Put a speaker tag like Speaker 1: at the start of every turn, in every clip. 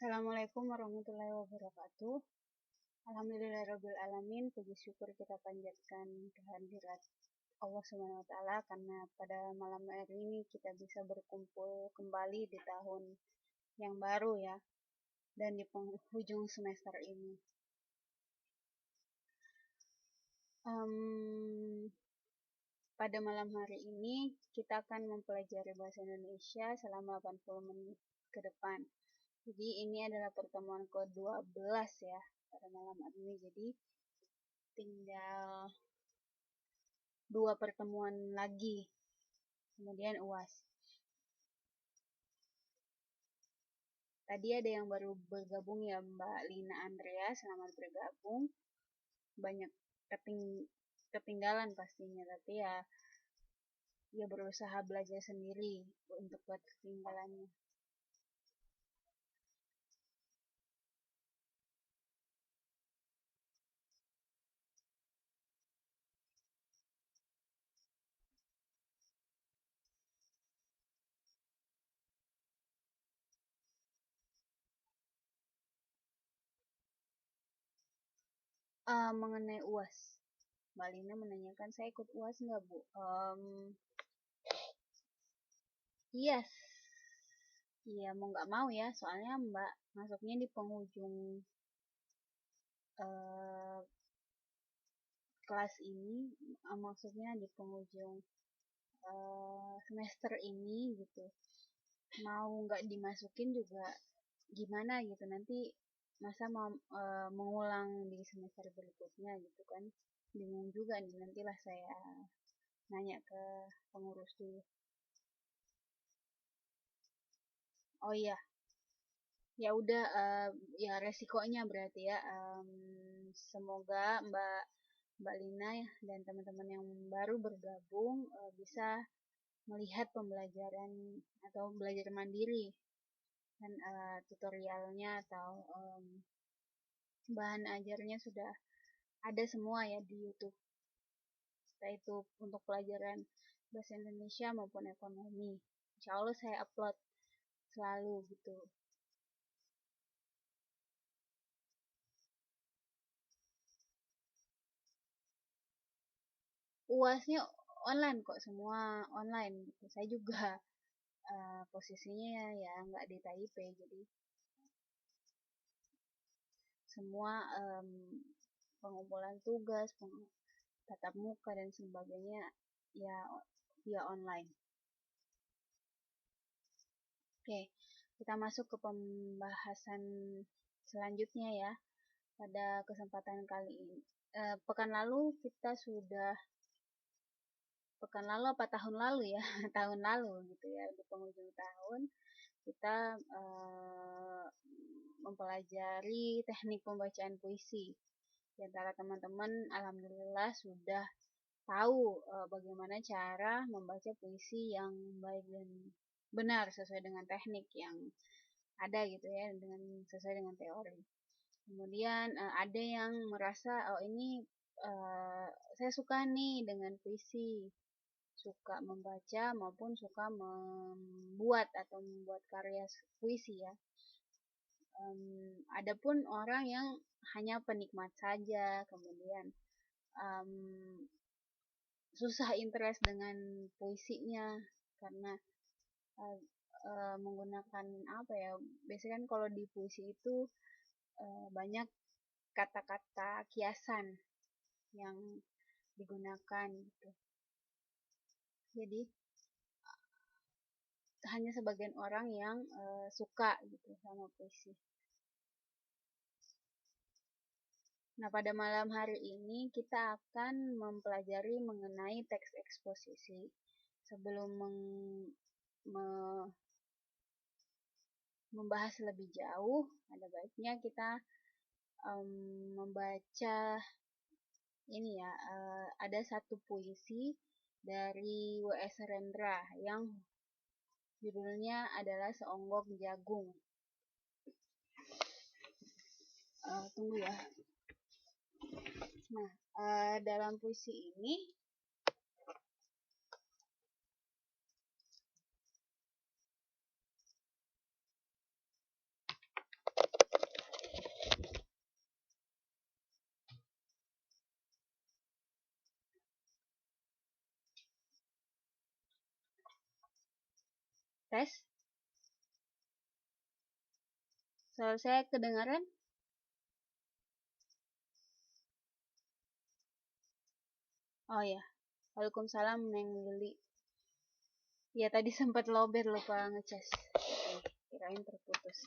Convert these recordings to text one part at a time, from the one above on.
Speaker 1: Assalamualaikum warahmatullahi wabarakatuh. Alhamdulillahirabbil alamin. Puji syukur kita panjatkan kehadirat Allah Subhanahu wa taala karena pada malam hari ini kita bisa berkumpul kembali di tahun yang baru ya, dan di penghujung semester ini. Pada malam hari ini kita akan mempelajari bahasa Indonesia selama 80 menit ke depan. Jadi ini adalah pertemuan ke-12 ya pada malam hari ini. Jadi tinggal 2 pertemuan lagi, kemudian UAS. Tadi ada yang baru bergabung ya, Mbak Lina Andrea, selamat bergabung. Banyak ketinggalan pastinya, tapi ya berusaha belajar sendiri untuk buat ketinggalannya. Mengenai UAS, Mbak Lina menanyakan saya ikut UAS nggak, Bu? Yes. Iya, mau nggak mau ya, soalnya Mbak masuknya di penghujung kelas ini, maksudnya di penghujung semester ini gitu. Mau nggak dimasukin juga gimana gitu, nanti masa mau mengulang di semester berikutnya gitu kan, bingung juga nih. Nantilah saya nanya ke pengurus dulu. Oh iya, ya udah, ya resikonya berarti ya, semoga Mbak Lina dan teman-teman yang baru bergabung bisa melihat pembelajaran atau belajar mandiri dan tutorialnya atau bahan ajarnya sudah ada semua ya di YouTube. Entah itu untuk pelajaran bahasa Indonesia maupun ekonomi. Insya Allah saya upload selalu gitu. UASnya online kok, semua online gitu. Saya juga posisinya ya nggak di Taipei, jadi semua pengumpulan tugas, tatap muka dan sebagainya ya via online. Oke, kita masuk ke pembahasan selanjutnya ya. Pada kesempatan kali ini, pekan lalu apa tahun lalu ya, tahun lalu gitu ya, di penghujung tahun kita mempelajari teknik pembacaan puisi. Di antara teman-teman alhamdulillah sudah tahu bagaimana cara membaca puisi yang baik dan benar sesuai dengan teknik yang ada gitu ya, sesuai dengan teori. Kemudian ada yang merasa, oh ini saya suka nih dengan puisi, suka membaca maupun suka membuat karya puisi ya. Adapun orang yang hanya penikmat saja, kemudian susah interest dengan puisinya karena menggunakan apa ya, biasanya kan kalau di puisi itu banyak kata-kata kiasan yang digunakan gitu. Jadi hanya sebagian orang yang suka gitu sama puisi. Nah, pada malam hari ini kita akan mempelajari mengenai teks eksposisi. Sebelum membahas lebih jauh, ada baiknya kita membaca ini ya, ada satu puisi dari W.S. Rendra yang judulnya adalah Seonggok Jagung. Tunggu ya. Nah, dalam puisi ini Tes. Suara saya kedengaran? Oh ya. Waalaikumsalam Neng Lili. Ya tadi sempat lober lupa ngecas. Oke, kirain terputus.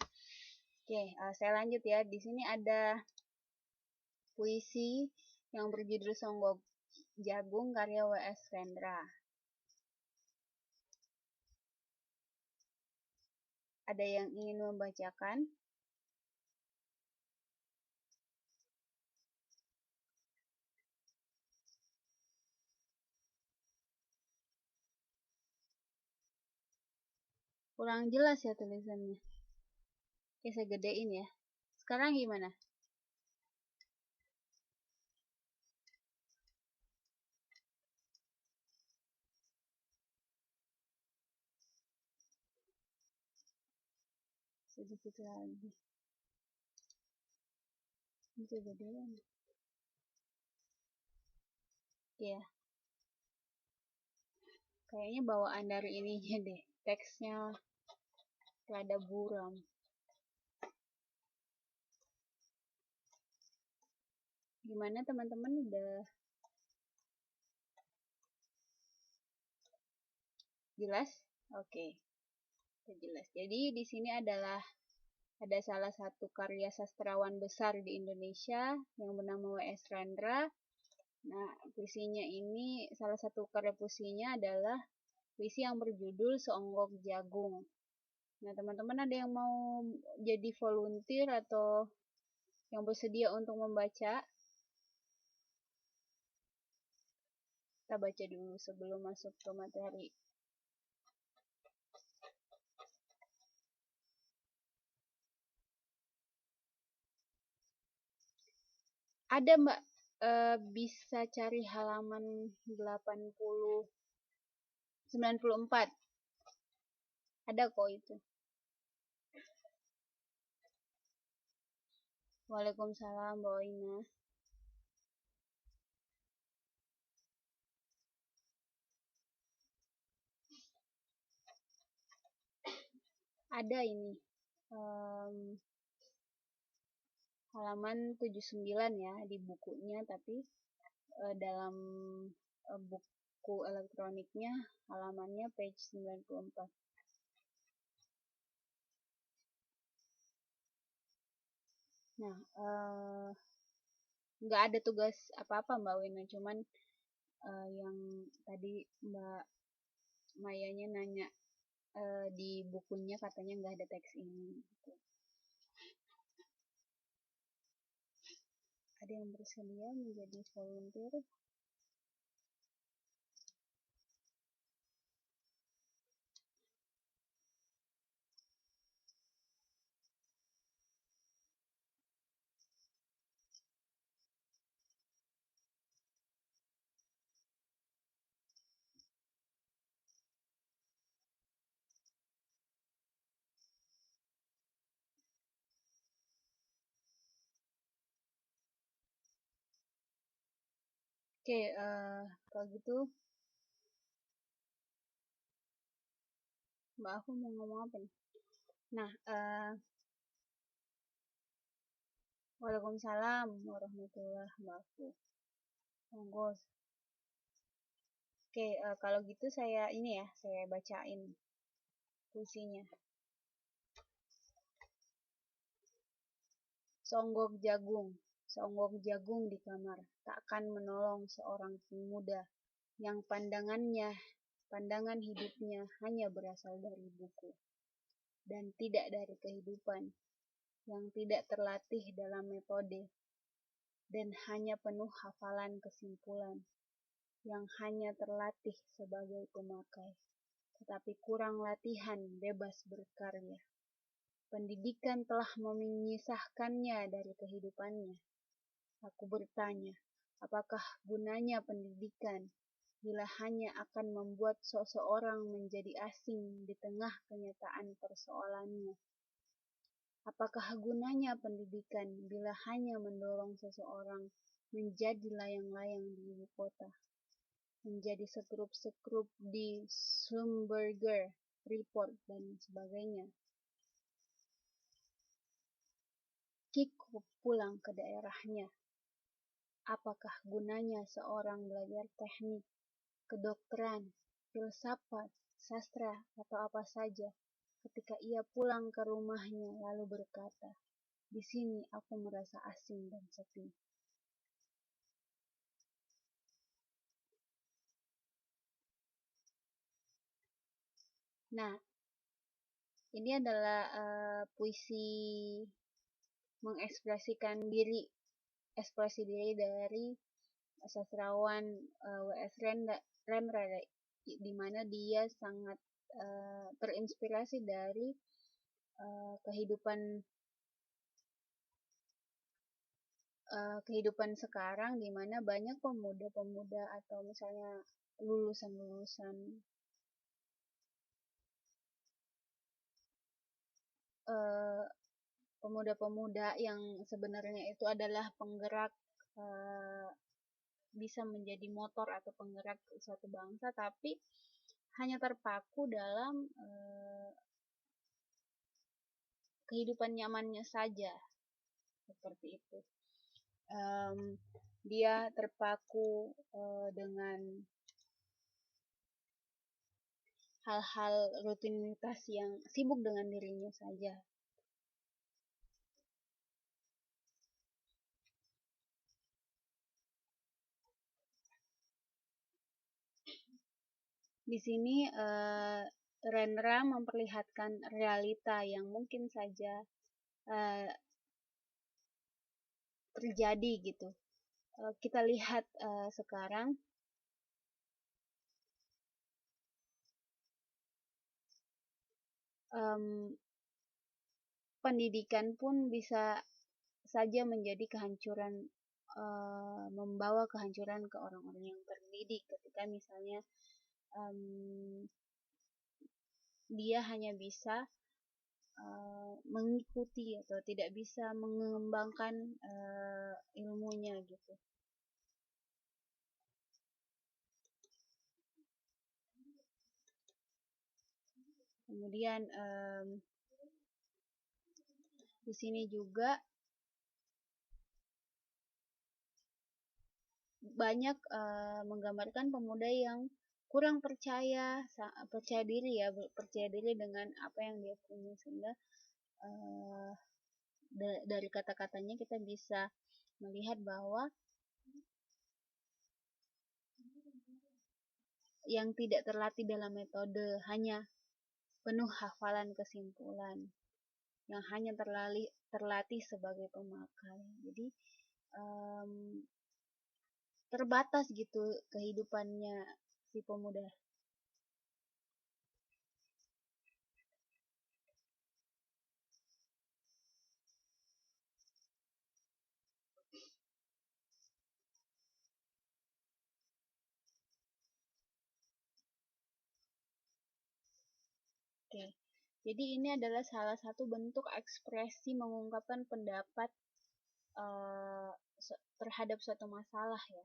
Speaker 1: Oke, saya lanjut ya. Di sini ada puisi yang berjudul Songgok Jagung karya W.S. Rendra. Ada yang ingin membacakan? Kurang jelas ya tulisannya. Oke, saya gedein ya. Sekarang gimana? Sedikit lagi. Bisa gedein. Ya. Kayaknya bawaan dari ininya deh. Teksnya rada buram. Gimana teman-teman, udah jelas? Oke. Udah jelas. Jadi di sini adalah ada salah satu karya sastrawan besar di Indonesia yang bernama W.S. Rendra. Nah, puisinya ini, salah satu karya puisinya adalah puisi yang berjudul Seonggok Jagung. Nah, teman-teman ada yang mau jadi volunteer atau yang bersedia untuk membaca? Kita baca dulu sebelum masuk ke materi. Ada Mbak, bisa cari halaman 94. Ada kok itu. Waalaikumsalam Mbak Ina. Ada ini. Halaman 79 ya di bukunya, tapi dalam buku elektroniknya halamannya page 94. Nah, nggak ada tugas apa-apa Mbak Wina, cuman yang tadi Mbak Mayanya nanya di bukunya katanya nggak ada teks ini. Gitu. Ada yang bersedia menjadi volunteer? Oke, kalau gitu Mbak aku mau ngomong apa nih? Nah, Waalaikumsalam warahmatullahi wabarakatuh. Monggo. Oke, kalau gitu saya ini ya, saya bacain puisinya. Songgok jagung. Songgok jagung di kamar takkan menolong seorang pemuda yang pandangan hidupnya hanya berasal dari buku dan tidak dari kehidupan, yang tidak terlatih dalam metode dan hanya penuh hafalan kesimpulan, yang hanya terlatih sebagai pemakai, tetapi kurang latihan bebas berkarya. Pendidikan telah memisahkannya dari kehidupannya. Aku bertanya, apakah gunanya pendidikan bila hanya akan membuat seseorang menjadi asing di tengah kenyataan persoalannya? Apakah gunanya pendidikan bila hanya mendorong seseorang menjadi layang-layang di ibu kota, menjadi sekrup-sekrup di Schlumberger, report, dan sebagainya. Kiko pulang ke daerahnya. Apakah gunanya seorang belajar teknik, kedokteran, filsafat, sastra, atau apa saja ketika ia pulang ke rumahnya lalu berkata, "Di sini aku merasa asing dan sepi." Nah, ini adalah puisi mengekspresikan diri, ekspresi diri dari sastrawan W.S. Remrele, di mana dia sangat terinspirasi dari kehidupan sekarang, di mana banyak pemuda-pemuda atau misalnya lulusan-lulusan pemuda-pemuda yang sebenarnya itu adalah penggerak, bisa menjadi motor atau penggerak suatu bangsa, tapi hanya terpaku dalam kehidupan nyamannya saja, seperti itu. Dia terpaku dengan hal-hal rutinitas yang sibuk dengan dirinya saja. Di sini Rendra memperlihatkan realita yang mungkin saja terjadi gitu. Kita lihat sekarang pendidikan pun bisa saja menjadi kehancuran, membawa kehancuran ke orang-orang yang terdidik ketika misalnya dia hanya bisa mengikuti atau tidak bisa mengembangkan ilmunya gitu. Kemudian di sini juga banyak menggambarkan pemuda yang kurang percaya diri dengan apa yang dia punya, sehingga dari kata-katanya kita bisa melihat bahwa yang tidak terlatih dalam metode hanya penuh hafalan kesimpulan, yang hanya terlatih sebagai pemakai. Jadi terbatas gitu kehidupannya si pemuda. Oke. Jadi ini adalah salah satu bentuk ekspresi mengungkapkan pendapat terhadap suatu masalah ya.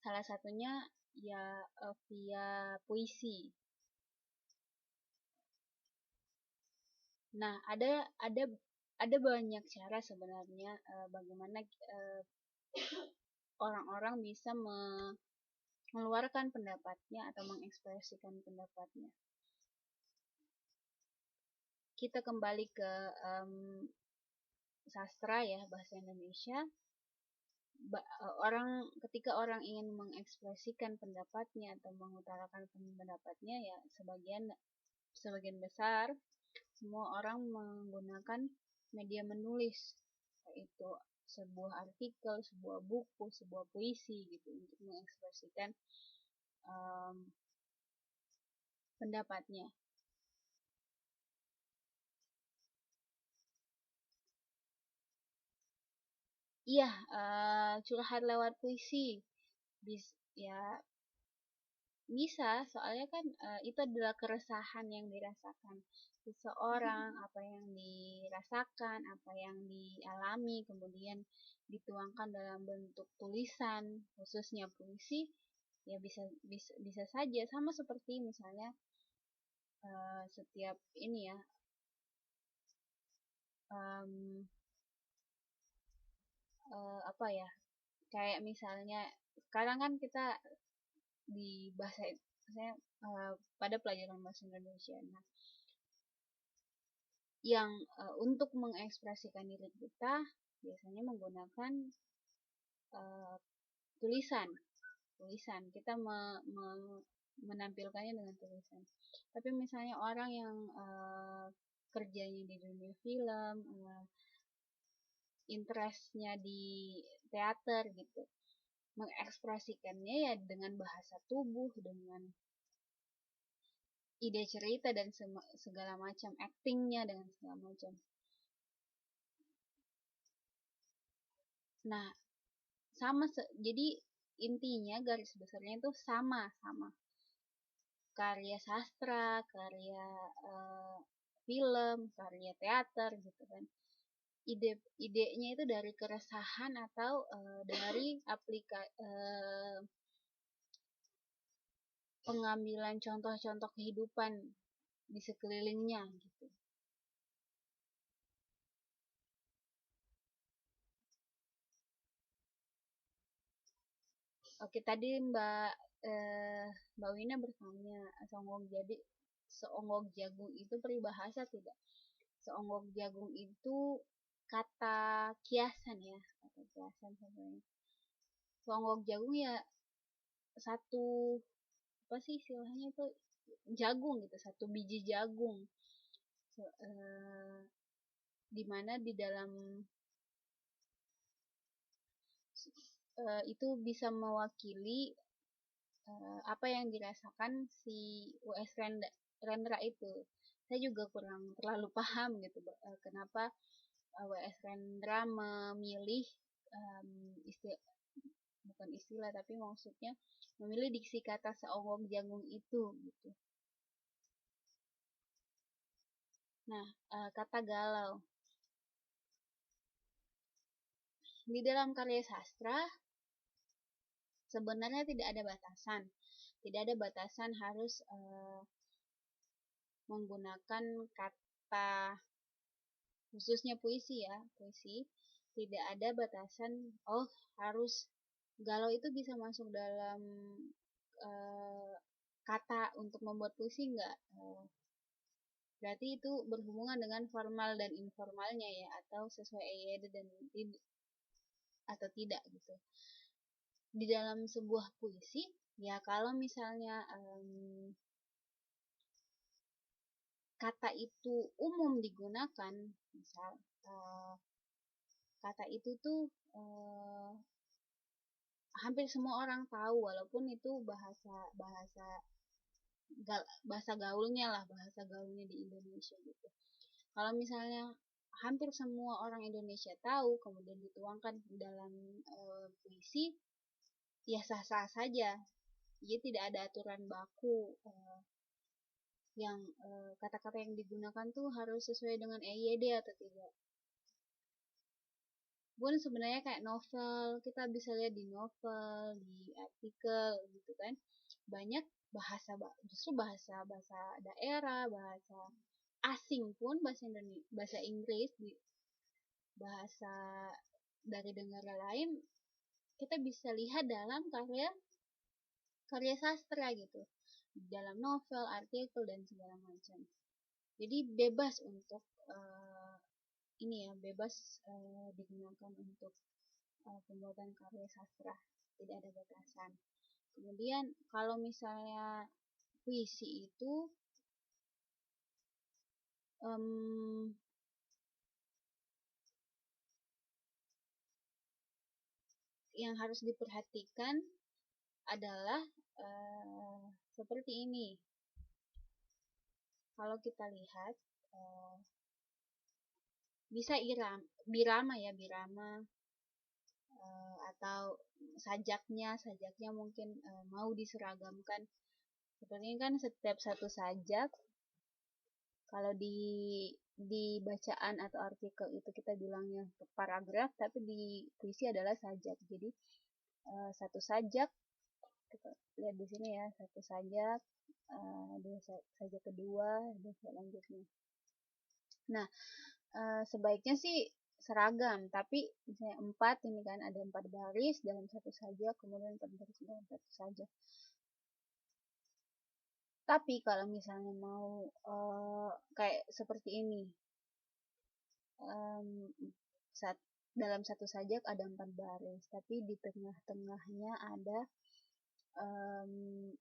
Speaker 1: Salah satunya ya via puisi. Nah, ada banyak cara sebenarnya bagaimana orang-orang bisa mengeluarkan pendapatnya atau mengekspresikan pendapatnya. Kita kembali ke sastra ya, bahasa Indonesia. Ketika orang ingin mengekspresikan pendapatnya atau mengutarakan pendapatnya, ya sebagian besar semua orang menggunakan media menulis, yaitu sebuah artikel, sebuah buku, sebuah puisi gitu, untuk mengekspresikan pendapatnya. Iya, curhat lewat puisi. Ya bisa, soalnya kan itu adalah keresahan yang dirasakan seseorang, apa yang dirasakan, apa yang dialami, kemudian dituangkan dalam bentuk tulisan, khususnya puisi. Ya bisa saja sama seperti misalnya setiap ini ya, apa ya, kayak misalnya sekarang kan kita di bahasa saya pada pelajaran bahasa Indonesia. Nah, yang untuk mengekspresikan diri kita biasanya menggunakan uh, tulisan. Kita menampilkannya dengan tulisan. Tapi misalnya orang yang kerjanya di dunia film, interestnya di teater gitu, mengekspresikannya ya dengan bahasa tubuh, dengan ide cerita dan segala macam, actingnya dengan segala macam. Nah, jadi intinya garis besarnya itu sama karya sastra, karya film, karya teater gitu kan. Idenya itu dari keresahan atau dari pengambilan contoh-contoh kehidupan di sekelilingnya gitu. Oke, tadi Mbak Wina bertanya seonggok jagung itu peribahasa tidak? Seonggok jagung itu kata kiasan ya, kata kiasan sebenarnya. Seonggok jagung ya satu, apa sih istilahnya itu, jagung gitu, satu biji jagung. Dimana di dalam itu bisa mewakili apa yang dirasakan si W.S. Rendra itu. Saya juga kurang terlalu paham gitu kenapa W.S. Rendra memilih bukan istilah tapi maksudnya memilih diksi kata seonggok jagung itu gitu. Nah, kata galau di dalam karya sastra sebenarnya tidak ada batasan harus menggunakan kata, khususnya puisi ya, tidak ada batasan harus galau itu bisa masuk dalam kata untuk membuat puisi enggak. Berarti itu berhubungan dengan formal dan informalnya ya, atau sesuai EYD dan atau tidak gitu. Di dalam sebuah puisi ya, kalau misalnya kata itu umum digunakan, misal kata itu tuh hampir semua orang tahu, walaupun itu bahasa gaulnya di Indonesia gitu. Kalau misalnya hampir semua orang Indonesia tahu kemudian dituangkan dalam puisi, ya sah-sah saja. Jadi tidak ada aturan baku yang kata-kata yang digunakan tuh harus sesuai dengan EYD atau tidak. Pun sebenarnya kayak novel, kita bisa lihat di novel, di artikel gitu kan, banyak justru bahasa daerah, bahasa asing pun, bahasa Inggris, bahasa dari negara lain, kita bisa lihat dalam karya sastra gitu, dalam novel, artikel dan segala macam. Jadi bebas untuk bebas digunakan untuk pembuatan karya sastra, tidak ada batasan. Kemudian kalau misalnya puisi itu yang harus diperhatikan adalah seperti ini. Kalau kita lihat bisa birama atau sajaknya mungkin mau diseragamkan. Sepertinya kan setiap satu sajak, kalau di bacaan atau artikel itu kita bilangnya paragraf, tapi di puisi adalah sajak. Jadi satu sajak Kita lihat di sini ya, satu sajak, dua sajak kedua, dan selanjutnya. Nah, sebaiknya sih seragam, tapi misalnya 4 ini kan, ada 4 baris dalam satu sajak, kemudian 4 baris dalam satu sajak. Tapi kalau misalnya mau kayak seperti ini, dalam satu sajak ada 4 baris, tapi di tengah-tengahnya ada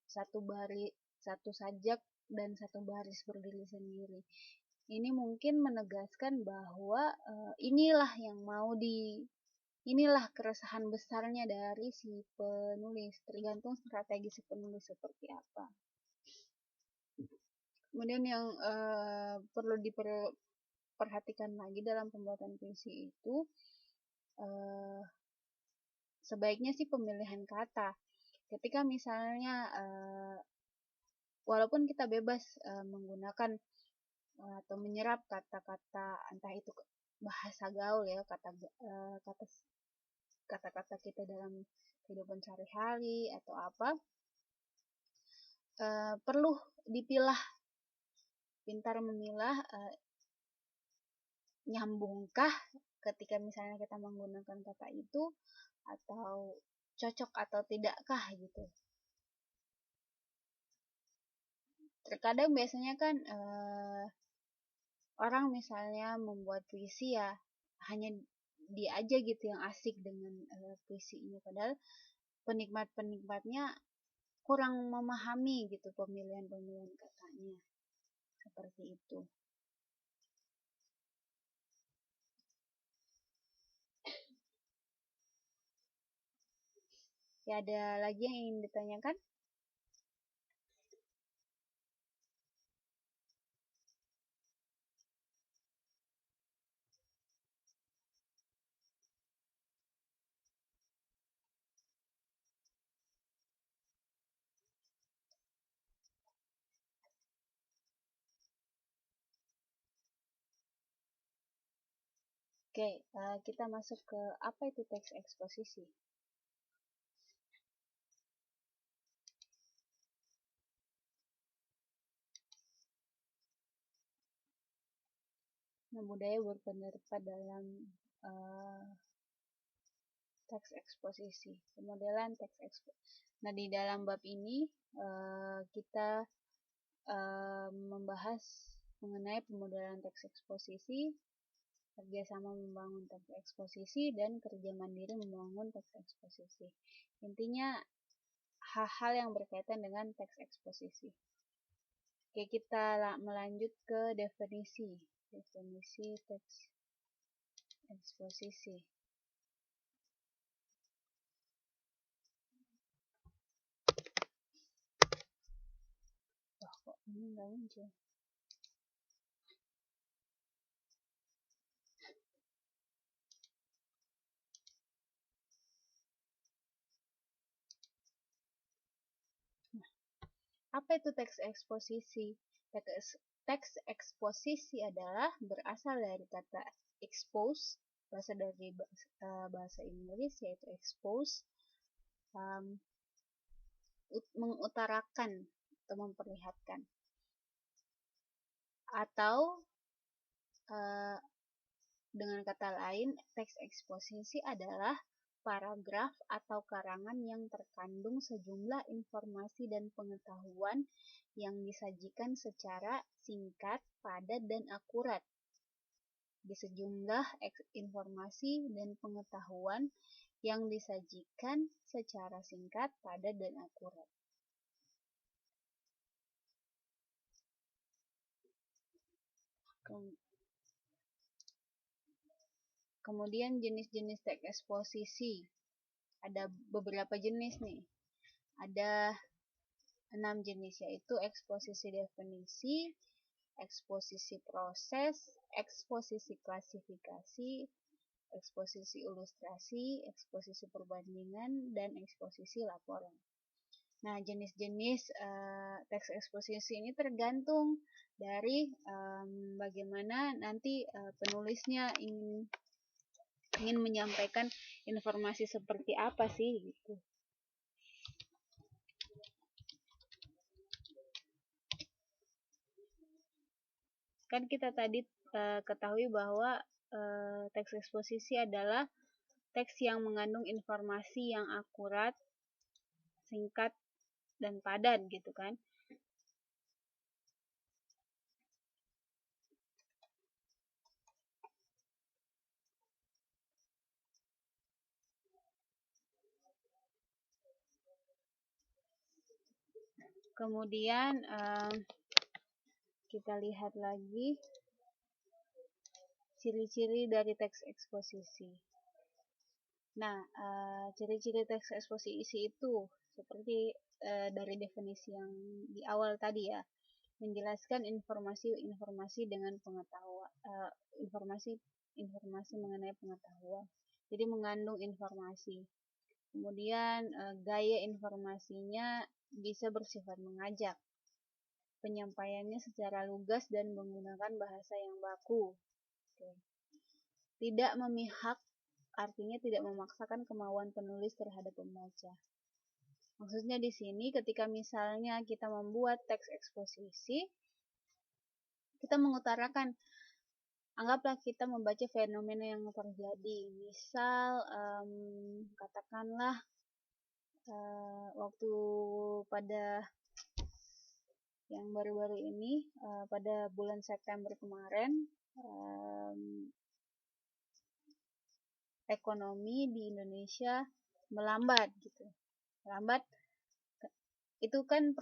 Speaker 1: satu sajak dan satu baris berdiri sendiri. Ini mungkin menegaskan bahwa inilah keresahan besarnya dari si penulis, tergantung strategi si penulis seperti apa. Kemudian yang perlu diperhatikan lagi dalam pembuatan puisi itu, sebaiknya sih pemilihan kata. Ketika misalnya walaupun kita bebas menggunakan atau menyerap kata-kata, entah itu bahasa gaul ya, kata-kata kita dalam kehidupan sehari-hari atau apa, perlu dipilah, pintar memilah, nyambungkah ketika misalnya kita menggunakan kata itu, atau cocok atau tidakkah gitu. Terkadang biasanya kan orang misalnya membuat puisi ya hanya dia aja gitu yang asik dengan puisinya, padahal penikmatnya kurang memahami gitu pemilihan katanya, seperti itu. Ya, ada lagi yang ingin ditanyakan? Oke, kita masuk ke apa itu teks eksposisi. Nah, budaya berpendapat dalam teks eksposisi, pemodelan teks eksposisi. Nah, di dalam bab ini kita membahas mengenai pemodelan teks eksposisi, kerjasama membangun teks eksposisi, dan kerja mandiri membangun teks eksposisi. Intinya hal-hal yang berkaitan dengan teks eksposisi. Oke, kita melanjut ke definisi teks eksposisi. Wah, kok ini nggak muncul? Apa itu teks eksposisi? Teks eksposisi adalah berasal dari kata expose, berasal dari bahasa Inggris, yaitu expose, mengutarakan atau memperlihatkan. Atau dengan kata lain, teks eksposisi adalah paragraf atau karangan yang terkandung sejumlah informasi dan pengetahuan yang disajikan secara singkat, padat, dan akurat. Di sejumlah informasi dan pengetahuan yang disajikan secara singkat, padat, dan akurat. Kemudian jenis-jenis teks eksposisi. Ada beberapa jenis nih. Ada 6 jenis, yaitu eksposisi definisi, eksposisi proses, eksposisi klasifikasi, eksposisi ilustrasi, eksposisi perbandingan, dan eksposisi laporan. Nah, jenis-jenis teks eksposisi ini tergantung dari bagaimana nanti penulisnya ingin menyampaikan informasi seperti apa sih gitu. Kan kita tadi ketahui bahwa teks eksposisi adalah teks yang mengandung informasi yang akurat, singkat, dan padat gitu kan. Kemudian kita lihat lagi ciri-ciri dari teks eksposisi. Nah, ciri-ciri teks eksposisi itu seperti dari definisi yang di awal tadi ya, menjelaskan informasi-informasi dengan pengetahuan, informasi mengenai pengetahuan. Jadi mengandung informasi. Kemudian gaya informasinya bisa bersifat mengajak. Penyampaiannya secara lugas dan menggunakan bahasa yang baku. Tidak memihak, artinya tidak memaksakan kemauan penulis terhadap pembaca. Maksudnya di sini ketika misalnya kita membuat teks eksposisi, kita mengutarakan, anggaplah kita membaca fenomena yang terjadi. Misal, katakanlah waktu pada yang baru-baru ini, pada bulan September kemarin, ekonomi di Indonesia melambat gitu. Melambat itu kan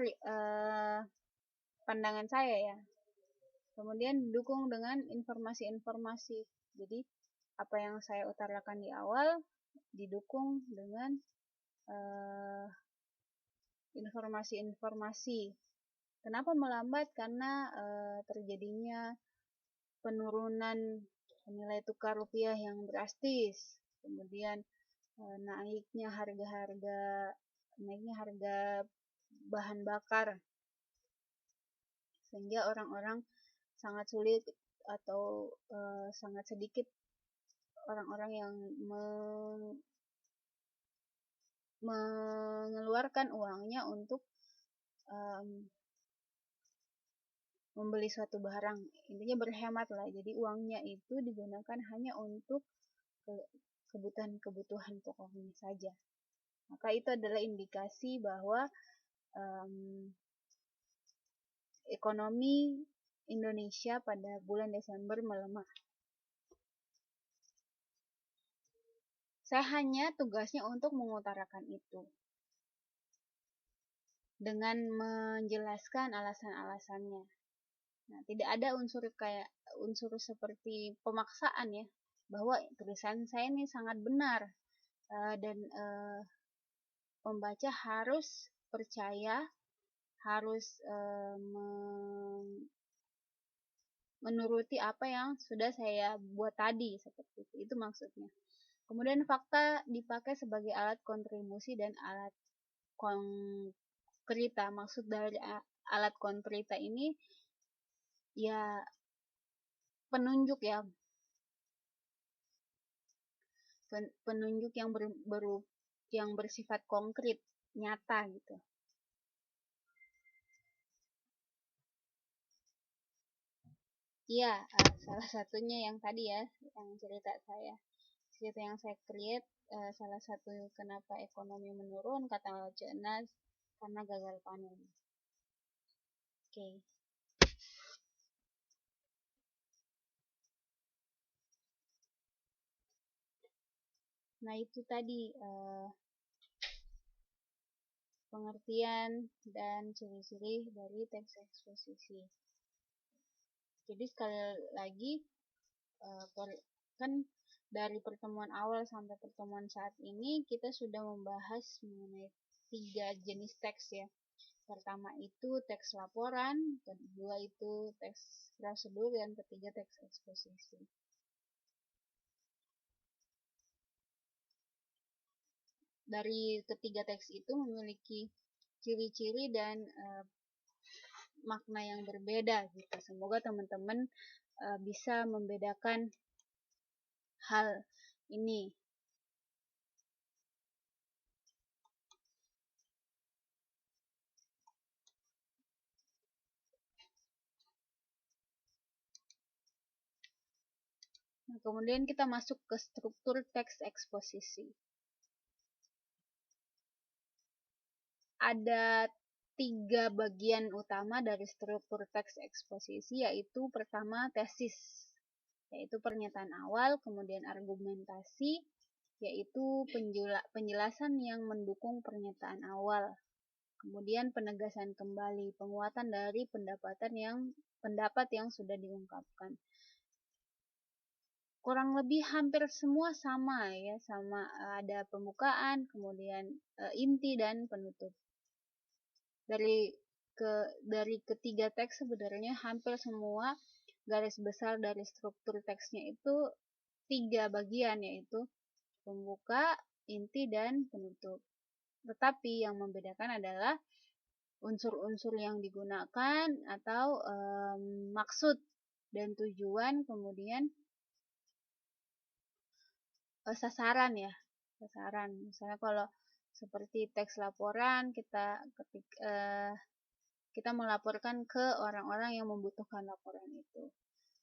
Speaker 1: pandangan saya ya. Kemudian didukung dengan informasi-informasi. Jadi apa yang saya utarakan di awal didukung dengan informasi-informasi. Kenapa melambat? Karena terjadinya penurunan nilai tukar rupiah yang drastis. Kemudian naiknya harga bahan bakar, sehingga orang-orang sangat sulit atau sangat sedikit orang-orang yang mengeluarkan uangnya untuk membeli suatu barang. Intinya berhemat lah. Jadi uangnya itu digunakan hanya untuk kebutuhan pokoknya saja. Maka itu adalah indikasi bahwa ekonomi Indonesia pada bulan Desember melemah. Saya hanya tugasnya untuk mengutarakan itu dengan menjelaskan alasan-alasannya. Nah, tidak ada unsur seperti pemaksaan ya, bahwa tulisan saya ini sangat benar dan pembaca harus percaya, harus menuruti apa yang sudah saya buat tadi, seperti itu. Itu maksudnya. Kemudian fakta dipakai sebagai alat kontribusi dan alat konkrita. Maksud dari alat konkrita ini ya penunjuk ya. Penunjuk yang bersifat konkret, nyata gitu. Iya, salah satunya yang tadi ya, yang cerita yang saya create, salah satu kenapa ekonomi menurun, kata Cenas, karena gagal panen. Oke. Nah itu tadi pengertian dan ciri-ciri dari teks eksposisi. Jadi sekali lagi kan dari pertemuan awal sampai pertemuan saat ini kita sudah membahas mengenai 3 jenis teks ya. Pertama itu teks laporan, kedua itu teks prosedur, dan ketiga teks eksposisi. Dari ketiga teks itu memiliki ciri-ciri dan makna yang berbeda gitu. Semoga teman-teman bisa membedakan hal ini. Nah, kemudian kita masuk ke struktur teks eksposisi. Ada 3 bagian utama dari struktur teks eksposisi, yaitu pertama tesis, yaitu pernyataan awal, kemudian argumentasi, yaitu penjelasan yang mendukung pernyataan awal, kemudian penegasan kembali, penguatan dari pendapat yang sudah diungkapkan. Kurang lebih hampir semua sama ya, sama, ada pembukaan, kemudian inti dan penutup. Dari ketiga teks sebenarnya hampir semua garis besar dari struktur teksnya itu 3 bagian, yaitu pembuka, inti, dan penutup. Tetapi yang membedakan adalah unsur-unsur yang digunakan atau maksud dan tujuan, kemudian sasaran ya, sasaran. Misalnya kalau seperti teks laporan, kita melaporkan ke orang-orang yang membutuhkan laporan itu.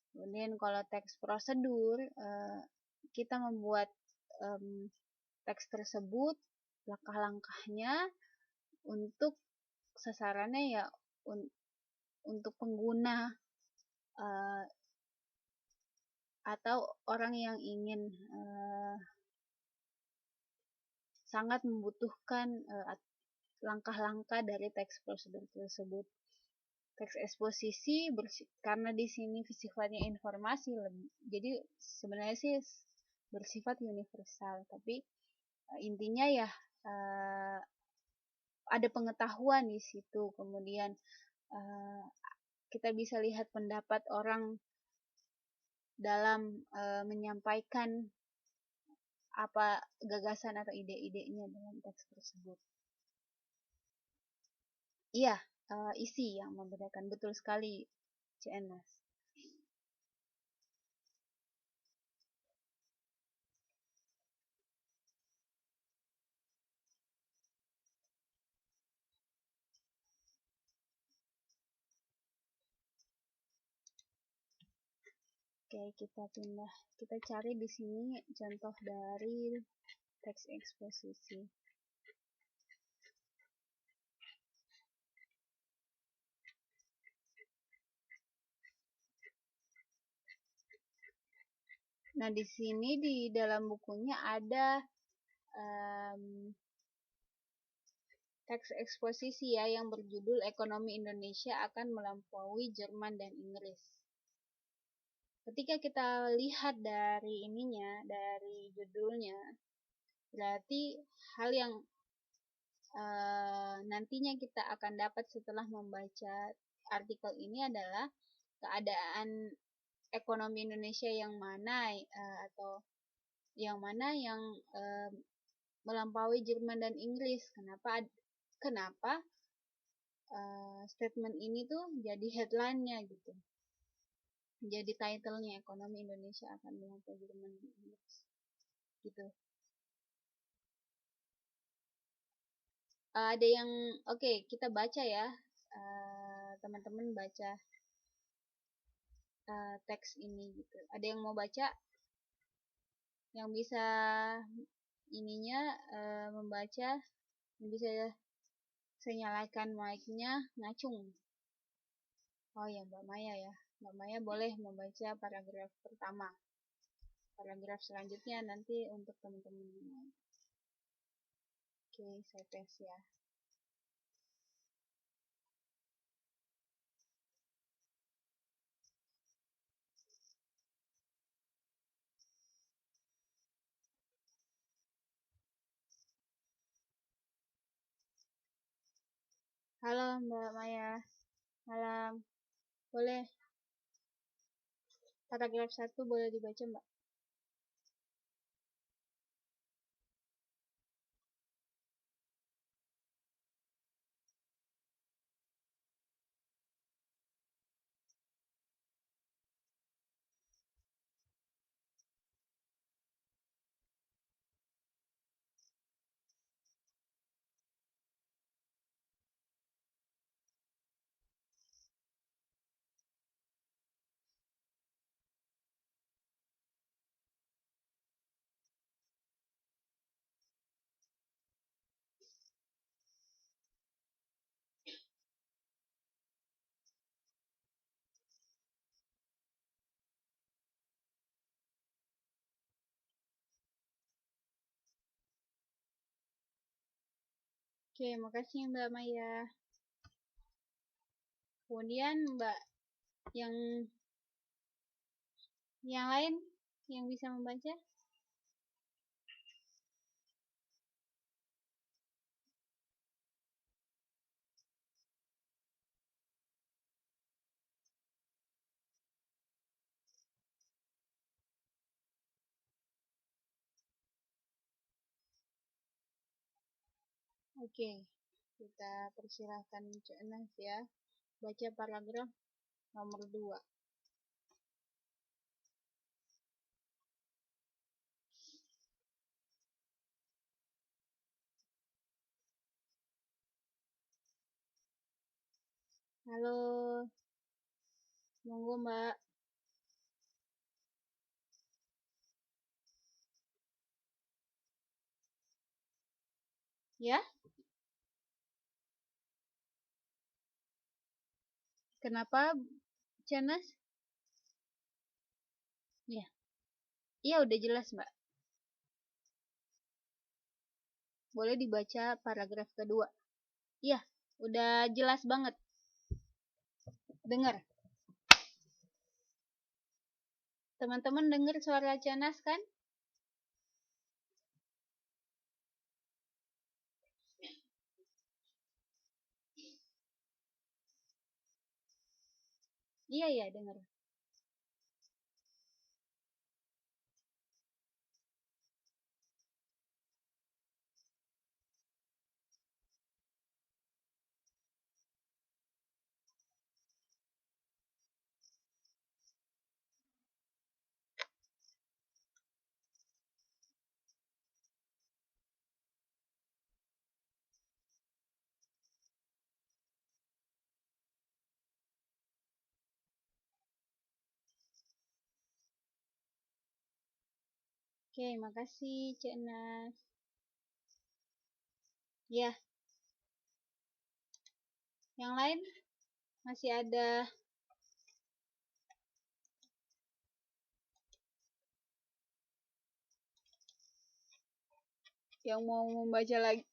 Speaker 1: Kemudian kalau teks prosedur, kita membuat teks tersebut, langkah-langkahnya untuk sasarannya ya untuk pengguna atau orang yang ingin sangat membutuhkan langkah-langkah dari teks prosedur tersebut. Teks eksposisi karena di sini sifatnya informasi, jadi sebenarnya sih bersifat universal, tapi intinya ya ada pengetahuan di situ. Kemudian kita bisa lihat pendapat orang dalam menyampaikan apa gagasan atau ide-idenya dalam teks tersebut. Iya, isi yang membedakan, betul sekali, CNS. Oke, kita cari di sini contoh dari teks eksposisi. Nah, di sini di dalam bukunya ada teks eksposisi ya yang berjudul Ekonomi Indonesia akan melampaui Jerman dan Inggris. Ketika kita lihat dari dari judulnya, berarti hal yang nantinya kita akan dapat setelah membaca artikel ini adalah keadaan ekonomi Indonesia yang mana atau yang mana yang melampaui Jerman dan Inggris. Kenapa statement ini tuh jadi headline-nya gitu, jadi title-nya, ekonomi Indonesia akan melampaui Jerman dan Inggris gitu. Ada yang oke, kita baca ya, teman-teman baca teks ini gitu. Ada yang mau baca, yang bisa membaca, yang bisa saya nyalakan mic-nya, ngacung. Oh ya, Mbak Maya ya. Mbak Maya boleh membaca paragraf pertama. Paragraf selanjutnya nanti untuk teman-teman. Oke, saya tes ya. Halo Mbak Maya. Malam. Boleh. Paragraf 1 boleh dibaca, Mbak. Oke, makasih Mbak Maya. Kemudian Mbak yang lain yang bisa membaca? Oke, kita persilahkan Cik Nas ya, baca paragraf nomor 2. Halo, monggo Mbak. Ya, kenapa Cik Nas? Ya, iya udah jelas Mbak. Boleh dibaca paragraf kedua. Iya, udah jelas banget. Dengar. Teman-teman dengar suara Cik Nas kan? Iya, iya, dengar. Oke, makasih Cik Nas. Ya, yang lain masih ada yang mau membaca lagi?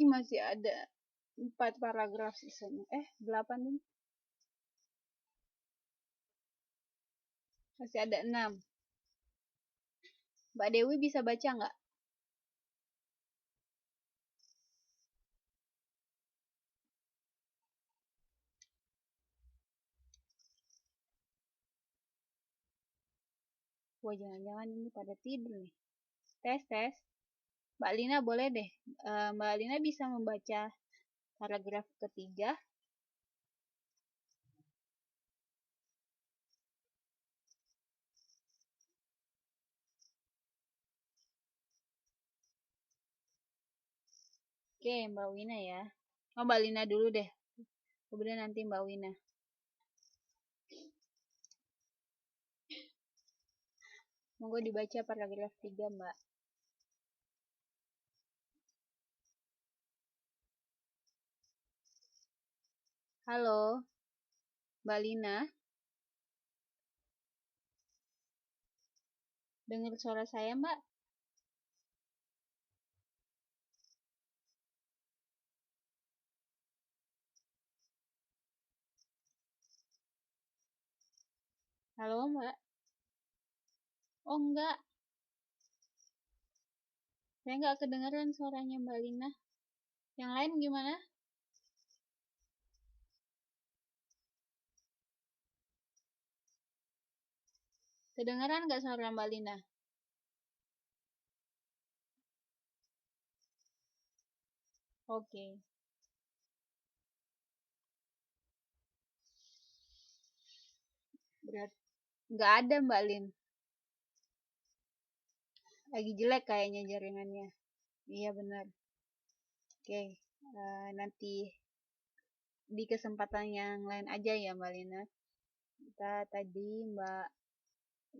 Speaker 1: Masih ada 4 paragraf sisanya. 8 nih. Masih ada 6. Mbak Dewi bisa baca nggak? Wah, jangan-jangan ini pada tidur nih. Tes, tes. Mbak Lina boleh deh. Mbak Lina bisa membaca paragraf ketiga. Oke, Mbak Wina ya. Oh, Mbak Lina dulu deh. Kemudian nanti Mbak Wina. Monggo dibaca paragraf 3, Mbak. Halo, Mbak Lina. Dengar suara saya, Mbak? Halo, Mbak. Oh, enggak. Saya enggak kedengaran suaranya Mbak Lina. Yang lain gimana? Kedengaran nggak suara Mbak Lina? Oke. Berarti nggak ada Mbak Lin. Lagi jelek kayaknya jaringannya. Iya benar. Oke. Nanti di kesempatan yang lain aja ya Mbak Lina. Kita tadi Mbak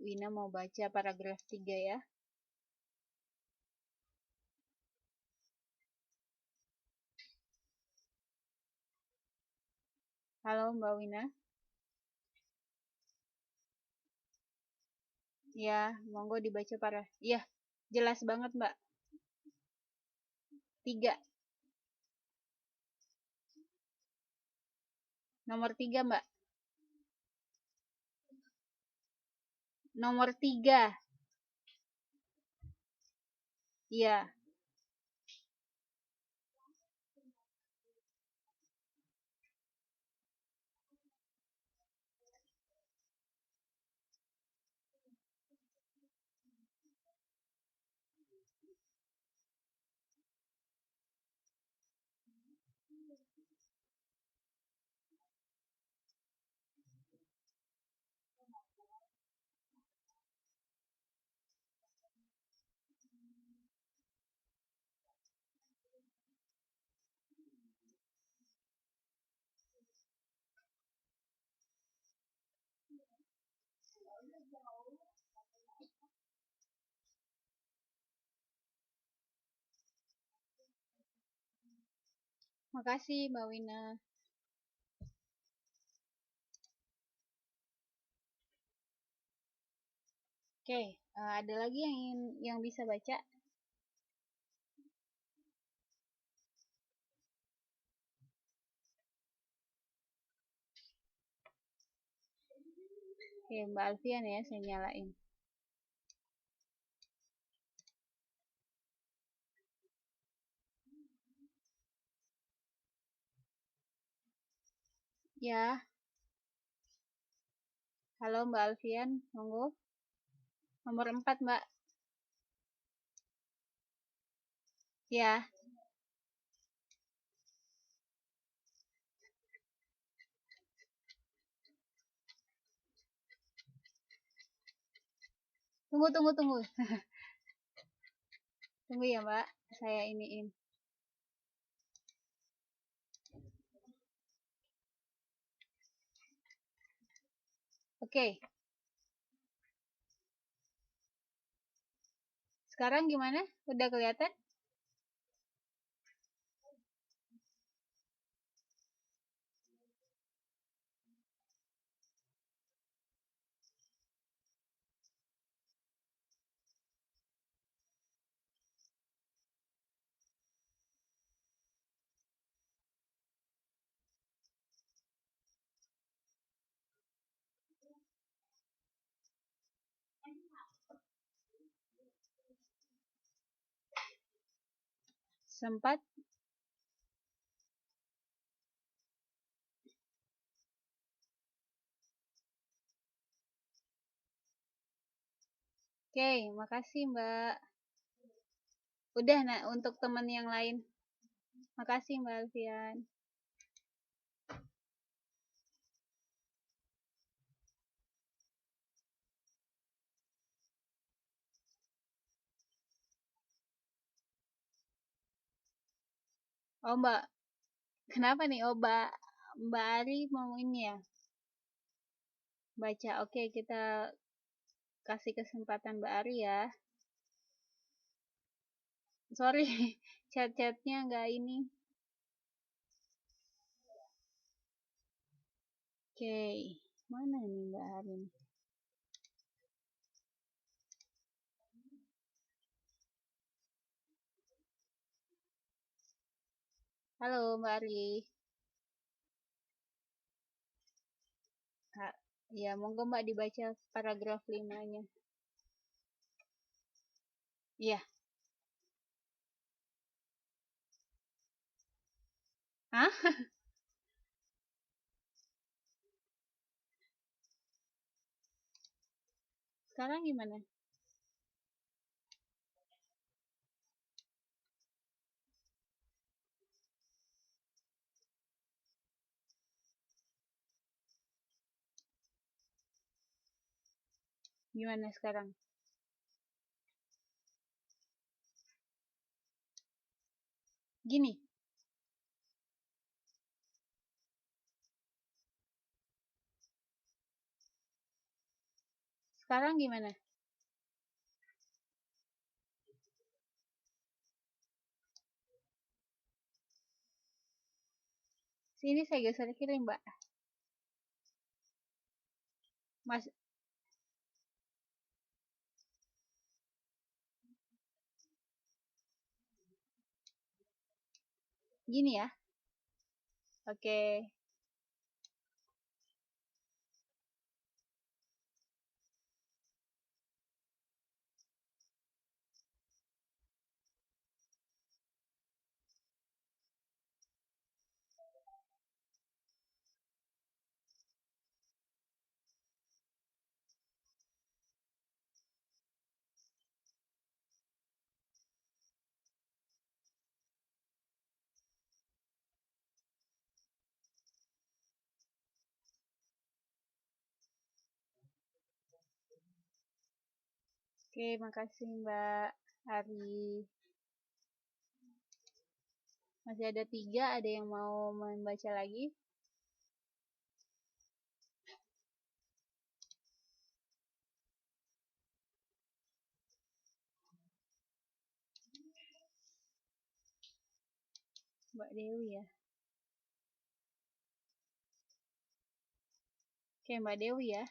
Speaker 1: Wina mau baca paragraf 3 ya. Halo Mbak Wina. Ya, monggo dibaca Iya, jelas banget Mbak. 3. Nomor 3, Mbak. Nomor 3. Iya. Makasih, Mbak Wina. Oke, ada lagi yang bisa baca? Oke, Mbak Alfian ya, saya nyalain. Ya. Halo Mbak Alfian, monggo. Nomor 4, Mbak. Ya. Tunggu. Tunggu ya, Mbak. Saya iniin. Oke. Sekarang gimana? Udah kelihatan? Sempat? Oke, makasih Mbak. Udah, nah, untuk teman yang lain. Makasih Mbak Alfian. Oh Mbak, kenapa nih? Oh Mbak Ari mau ini ya? Baca. Oke, kita kasih kesempatan Mbak Ari ya. Sorry, chat-chatnya nggak ini. Oke, mana nih Mbak Ari? Halo Mbak Ari. Ya, monggo Mbak dibaca paragraf 5-nya. Iya. Hah? Sekarang gimana? Gimana sekarang? Gini. Sekarang gimana? Sini saya geser kiri, Mbak. Mas, gini ya. Oke. Oke, makasih Mbak Ari. Masih ada 3, ada yang mau membaca lagi? Mbak Dewi ya. Oke, Mbak Dewi ya.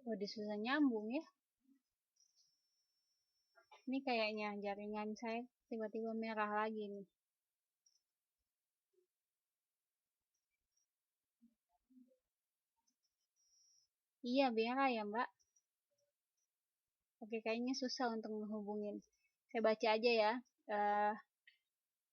Speaker 1: Waduh, susah nyambung ya. Ini kayaknya jaringan saya tiba-tiba merah lagi nih. Iya, merah ya Mbak. Oke, kayaknya susah untuk menghubungin. Saya baca aja ya. Eh,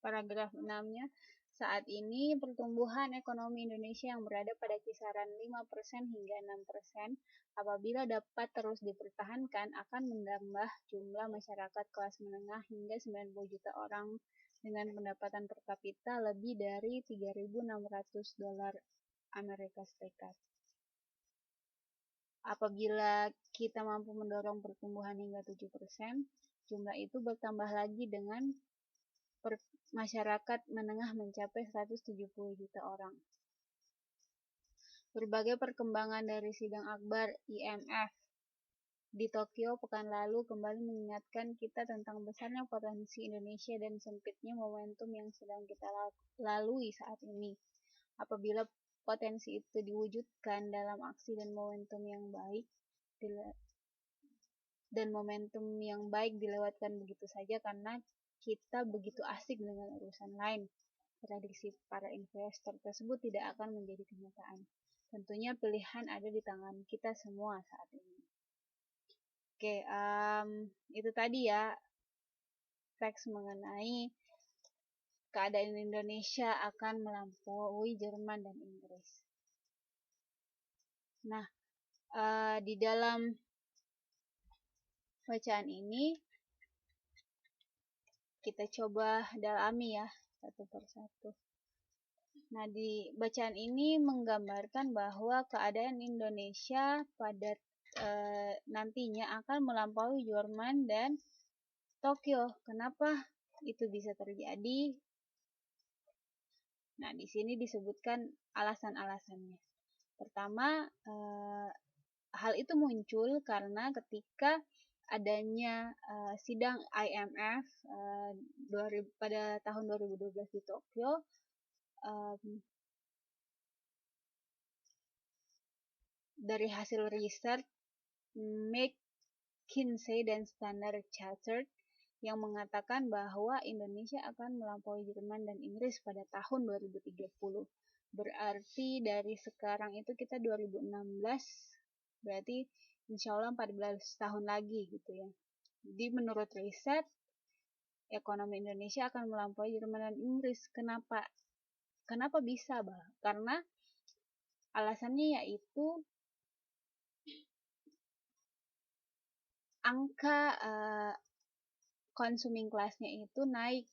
Speaker 1: Paragraf 6-nya. Saat ini pertumbuhan ekonomi Indonesia yang berada pada kisaran 5% hingga 6%, apabila dapat terus dipertahankan akan menambah jumlah masyarakat kelas menengah hingga 90 juta orang dengan pendapatan per kapita lebih dari 3.600 dolar Amerika Serikat. Apabila kita mampu mendorong pertumbuhan hingga 7%, jumlah itu bertambah lagi dengan masyarakat menengah mencapai 170 juta orang. Berbagai perkembangan dari sidang akbar IMF di Tokyo pekan lalu kembali mengingatkan kita tentang besarnya potensi Indonesia dan sempitnya momentum yang sedang kita lalui saat ini. Apabila potensi itu diwujudkan dalam aksi dan momentum yang baik dilewatkan begitu saja karena kita begitu asik dengan urusan lain. Prediksi para investor tersebut tidak akan menjadi kenyataan. Tentunya pilihan ada di tangan kita semua saat ini. Oke, itu tadi ya teks mengenai keadaan Indonesia akan melampaui Jerman dan Inggris. Nah, di dalam bacaan ini kita coba dalami ya satu persatu. Nah, di bacaan ini menggambarkan bahwa keadaan Indonesia pada nantinya akan melampaui Jerman dan Tokyo. Kenapa itu bisa terjadi? Nah, di sini disebutkan alasan-alasannya. Pertama, hal itu muncul karena ketika adanya sidang IMF pada tahun 2012 di Tokyo, dari hasil riset McKinsey dan Standard Chartered yang mengatakan bahwa Indonesia akan melampaui Jerman dan Inggris pada tahun 2030. Berarti dari sekarang itu kita 2016, berarti insya Allah 14 tahun lagi gitu ya. Jadi menurut riset, ekonomi Indonesia akan melampaui Jerman dan Inggris. Kenapa? Kenapa bisa, Bah? Karena alasannya yaitu angka consuming class-nya itu naik,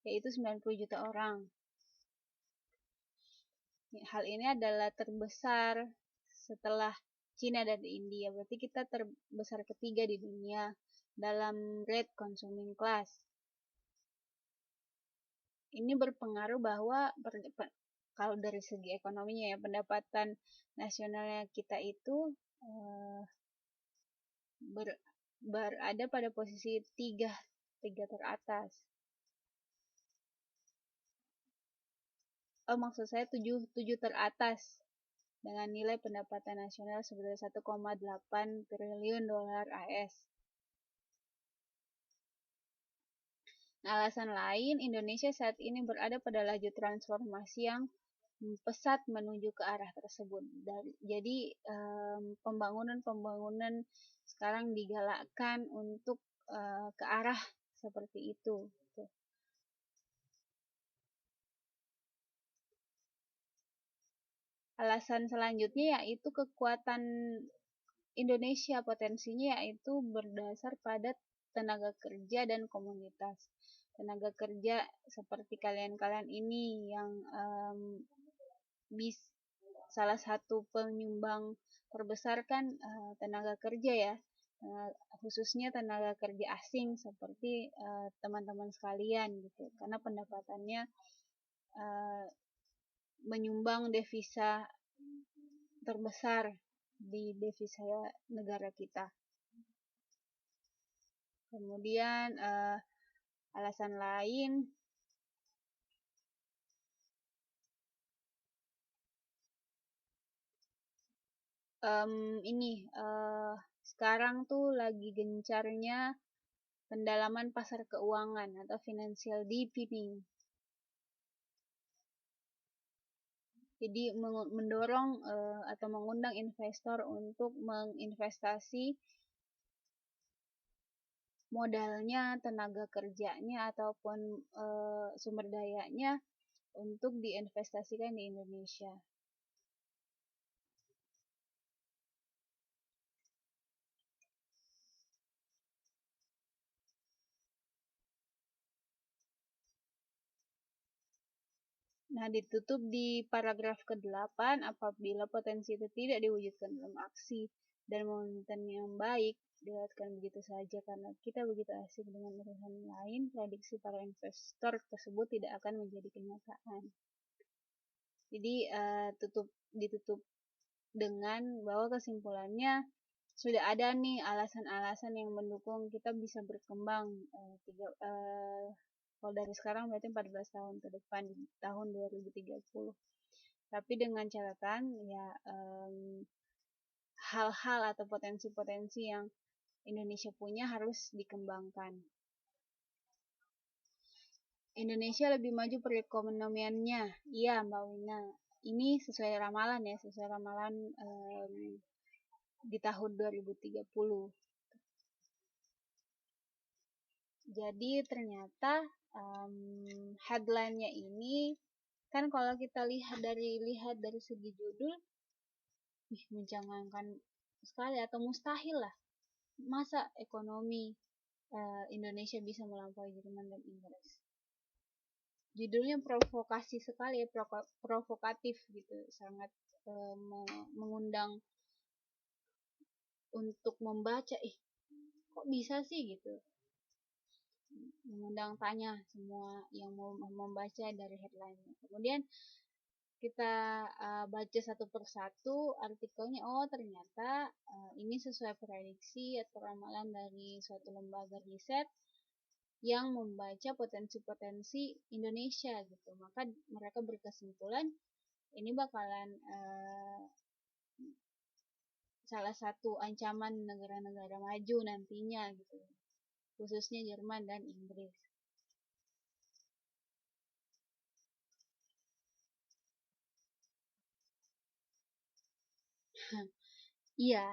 Speaker 1: yaitu 90 juta orang. Hal ini adalah terbesar setelah Cina dan India. Berarti kita terbesar ketiga di dunia dalam rate consuming class. Ini berpengaruh bahwa kalau dari segi ekonominya ya, pendapatan nasionalnya kita itu berada pada posisi 3 teratas. Maksud saya 7 teratas dengan nilai pendapatan nasional sebesar 1,8 triliun dolar AS. Nah, alasan lain, Indonesia saat ini berada pada laju transformasi yang pesat menuju ke arah tersebut. Jadi pembangunan-pembangunan sekarang digalakkan untuk ke arah seperti itu. Alasan selanjutnya yaitu kekuatan Indonesia, potensinya yaitu berdasar pada tenaga kerja dan komunitas. Tenaga kerja seperti kalian-kalian ini yang salah satu penyumbang terbesar kan tenaga kerja ya, khususnya tenaga kerja asing seperti teman-teman sekalian gitu, karena pendapatannya menyumbang devisa terbesar di devisa negara kita. Kemudian alasan lain sekarang tuh lagi gencarnya pendalaman pasar keuangan atau financial deepening. Jadi mendorong atau mengundang investor untuk menginvestasi modalnya, tenaga kerjanya ataupun sumber dayanya untuk diinvestasikan di Indonesia. Nah, ditutup di paragraf ke-8, apabila potensi itu tidak diwujudkan dalam aksi dan momentum yang baik, dilewatkan begitu saja karena kita begitu asik dengan urusan lain, prediksi para investor tersebut tidak akan menjadi kenyataan. Jadi ditutup dengan bahwa kesimpulannya sudah ada nih alasan-alasan yang mendukung kita bisa berkembang kalau dari sekarang berarti 14 tahun ke depan di tahun 2030. Tapi dengan catatan ya hal-hal atau potensi-potensi yang Indonesia punya harus dikembangkan. Indonesia lebih maju perekonomiannya. Iya, Mbak Wina. Ini sesuai ramalan ya, sesuai ramalan di tahun 2030. Jadi ternyata headline-nya ini kan kalau kita lihat dari segi judul, menjangankan sekali atau mustahil lah. Masa ekonomi Indonesia bisa melampaui Jerman dan Inggris? Judulnya provokasi sekali ya, provokatif gitu, sangat mengundang untuk membaca, kok bisa sih gitu, mengundang tanya semua yang mau membaca dari headline-nya. Kemudian kita baca satu persatu artikelnya, ternyata ini sesuai prediksi atau ramalan dari suatu lembaga riset yang membaca potensi-potensi Indonesia gitu. Maka mereka berkesimpulan ini bakalan salah satu ancaman negara-negara maju nantinya gitu, khususnya Jerman dan Inggris. Iya,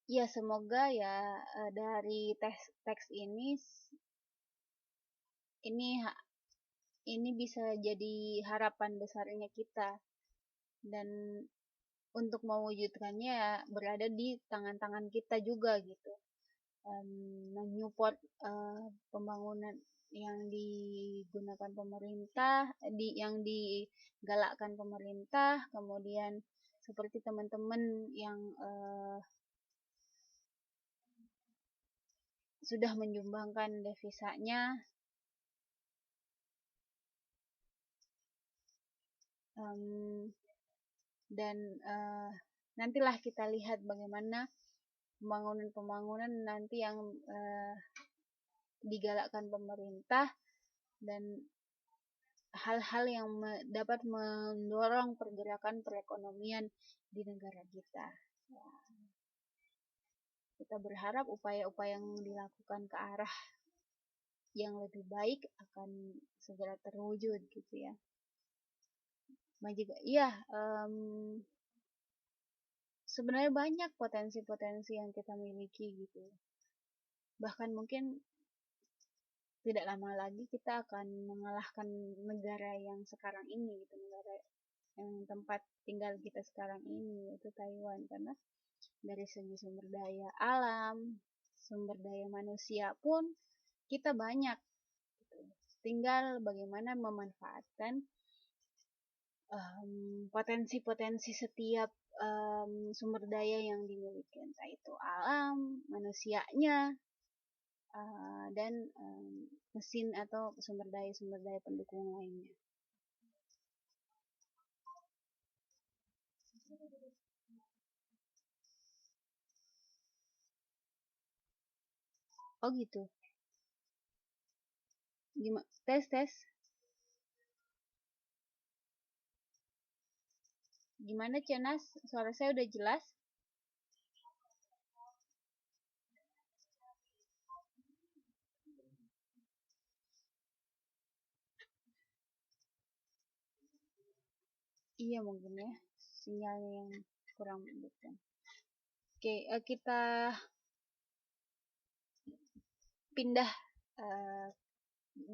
Speaker 1: ya semoga ya dari teks ini bisa jadi harapan besarnya kita, dan untuk mewujudkannya berada di tangan-tangan kita juga gitu, menyupport pembangunan yang digunakan pemerintah, yang digalakkan pemerintah, kemudian seperti teman-teman yang sudah menyumbangkan devisanya, dan nantilah kita lihat bagaimana pembangunan-pembangunan nanti yang digalakkan pemerintah dan hal-hal yang dapat mendorong pergerakan perekonomian di negara kita. Ya, kita berharap upaya-upaya yang dilakukan ke arah yang lebih baik akan segera terwujud gitu ya. Iya, sebenarnya banyak potensi-potensi yang kita miliki gitu. Bahkan mungkin tidak lama lagi kita akan mengalahkan negara yang sekarang ini gitu, negara yang tempat tinggal kita sekarang ini, yaitu Taiwan, karena dari segi sumber daya alam, sumber daya manusia pun kita banyak gitu. Tinggal bagaimana memanfaatkan potensi-potensi setiap sumber daya yang dimiliki, entah itu alam, manusianya, dan mesin atau sumber daya pendukung lainnya. Oh gitu. Gimana? Tes. Gimana Cenas? Suara saya udah jelas? Iya mungkin ya, sinyalnya yang kurang mendukung. Oke, kita pindah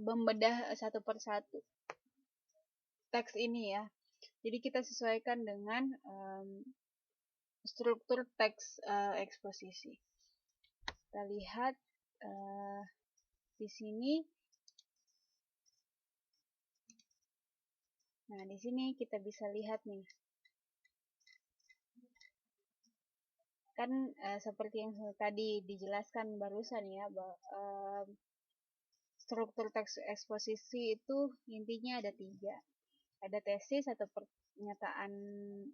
Speaker 1: membedah satu persatu teks ini ya. Jadi kita sesuaikan dengan struktur teks eksposisi. Kita lihat di sini. Nah, di sini kita bisa lihat nih. Kan seperti yang tadi dijelaskan barusan ya, struktur teks eksposisi itu intinya ada 3. Ada tesis atau pernyataan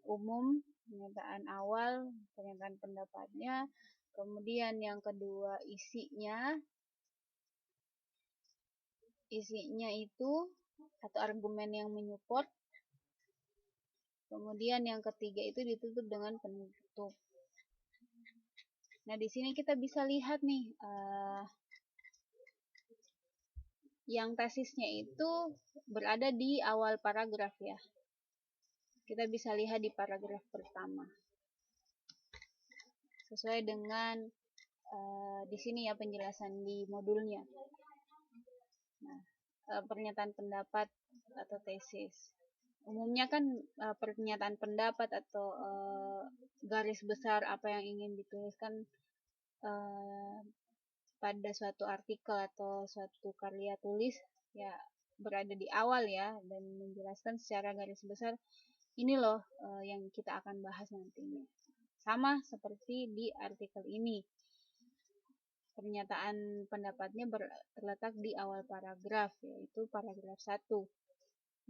Speaker 1: umum, pernyataan awal, pernyataan pendapatnya. Kemudian yang kedua isinya itu atau argumen yang menyupport. Kemudian yang ketiga itu ditutup dengan penutup. Nah, di sini kita bisa lihat nih, yang tesisnya itu berada di awal paragraf ya. Kita bisa lihat di paragraf pertama. Sesuai dengan di sini ya penjelasan di modulnya. Nah, pernyataan pendapat atau tesis. Umumnya kan pernyataan pendapat atau garis besar apa yang ingin dituliskan pada suatu artikel atau suatu karya tulis ya berada di awal ya, dan menjelaskan secara garis besar ini loh yang kita akan bahas nantinya. Sama seperti di artikel ini. Pernyataan pendapatnya terletak di awal paragraf, yaitu paragraf 1.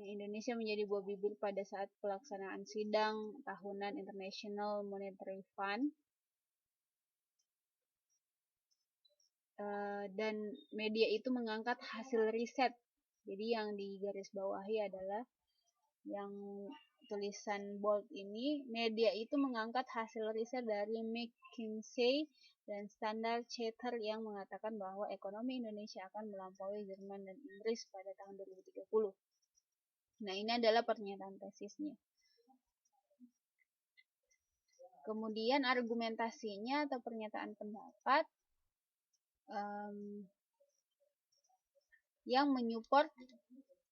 Speaker 1: Indonesia menjadi buah bibir pada saat pelaksanaan sidang tahunan International Monetary Fund, dan media itu mengangkat hasil riset. Jadi yang digarisbawahi adalah yang tulisan bold ini, media itu mengangkat hasil riset dari McKinsey dan Standard Chartered yang mengatakan bahwa ekonomi Indonesia akan melampaui Jerman dan Inggris pada tahun 2030. Nah, ini adalah pernyataan tesisnya. Kemudian argumentasinya atau pernyataan pendapat yang menyupport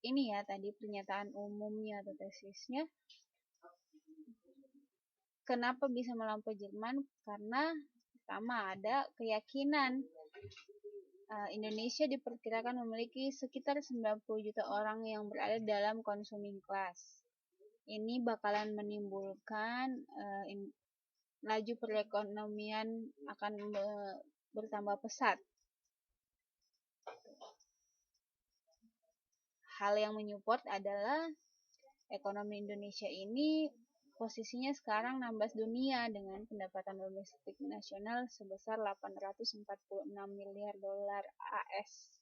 Speaker 1: ini ya tadi pernyataan umumnya atau tesisnya. Kenapa bisa melampaui Jerman? Karena pertama ada keyakinan Indonesia diperkirakan memiliki sekitar 90 juta orang yang berada dalam consuming class. Ini bakalan menimbulkan laju perekonomian akan bertambah pesat. Hal yang menyupport adalah ekonomi Indonesia ini posisinya sekarang 16 dunia dengan pendapatan domestik nasional sebesar 846 miliar dolar AS.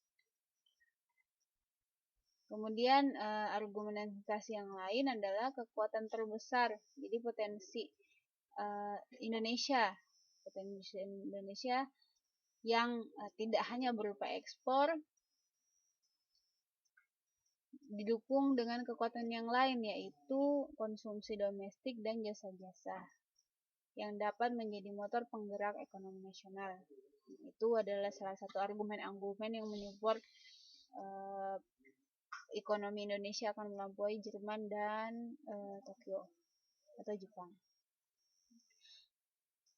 Speaker 1: Kemudian argumentasi yang lain adalah kekuatan terbesar. Jadi potensi Indonesia yang tidak hanya berupa ekspor, didukung dengan kekuatan yang lain, yaitu konsumsi domestik dan jasa-jasa yang dapat menjadi motor penggerak ekonomi nasional. Itu adalah salah satu argumen-argumen yang menyupport ekonomi Indonesia akan melampaui Jerman dan Tokyo atau Jepang.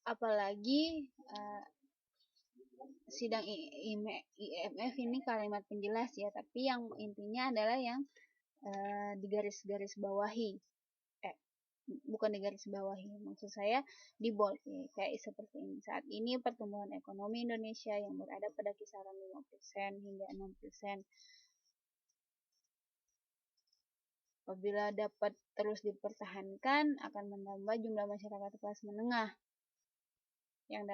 Speaker 1: Apalagi sidang IMF ini kalimat penjelas ya, tapi yang intinya adalah yang di garis-garis bawahi. Bukan di garis bawahi, maksud saya di bold ya, kayak seperti ini. Saat ini pertumbuhan ekonomi Indonesia yang berada pada kisaran 5% hingga 6%. Apabila dapat terus dipertahankan, akan menambah jumlah masyarakat kelas menengah yang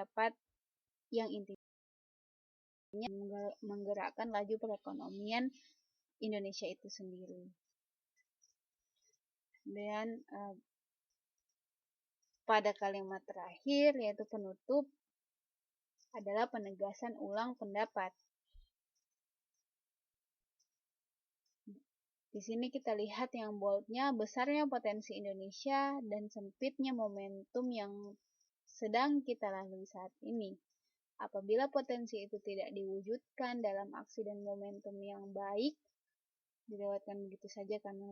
Speaker 1: intinya menggerakkan laju perekonomian Indonesia itu sendiri. Dan pada kalimat terakhir, yaitu penutup, adalah penegasan ulang pendapat. Di sini kita lihat yang boldnya, besarnya potensi Indonesia dan sempitnya momentum yang sedang kita lalui saat ini. Apabila potensi itu tidak diwujudkan dalam aksi dan momentum yang baik, dilewatkan begitu saja karena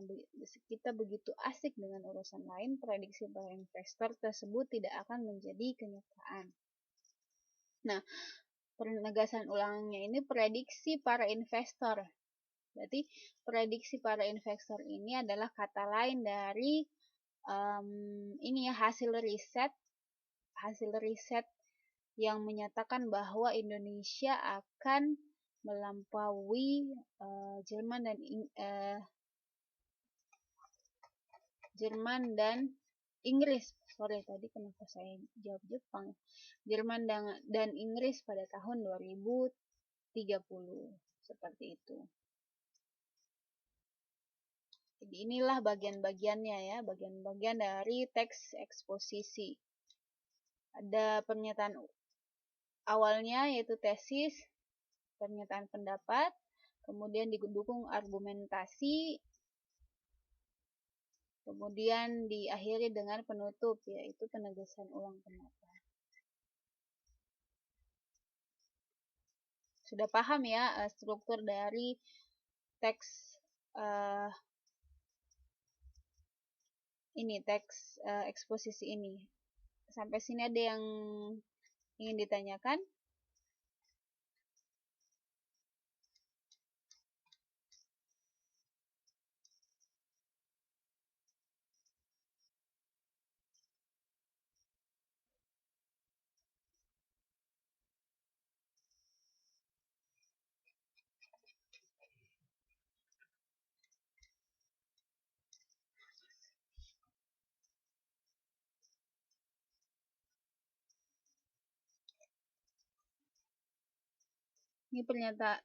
Speaker 1: kita begitu asik dengan urusan lain, prediksi para investor tersebut tidak akan menjadi kenyataan. Nah, penegasan ulangnya ini prediksi para investor. Berarti prediksi para investor ini adalah kata lain dari hasil riset yang menyatakan bahwa Indonesia akan melampaui Jerman dan Inggris. Sorry, tadi kenapa saya jawab Jepang? Jerman dan Inggris pada tahun 2030. Seperti itu. Jadi inilah bagian-bagiannya ya, bagian-bagian dari teks eksposisi. Ada pernyataan awalnya yaitu tesis, pernyataan pendapat, kemudian didukung argumentasi, kemudian diakhiri dengan penutup, yaitu penegasan ulang pendapat. Sudah paham ya struktur dari teks teks eksposisi ini. Sampai sini ada yang ingin ditanyakan? Ini pernyataan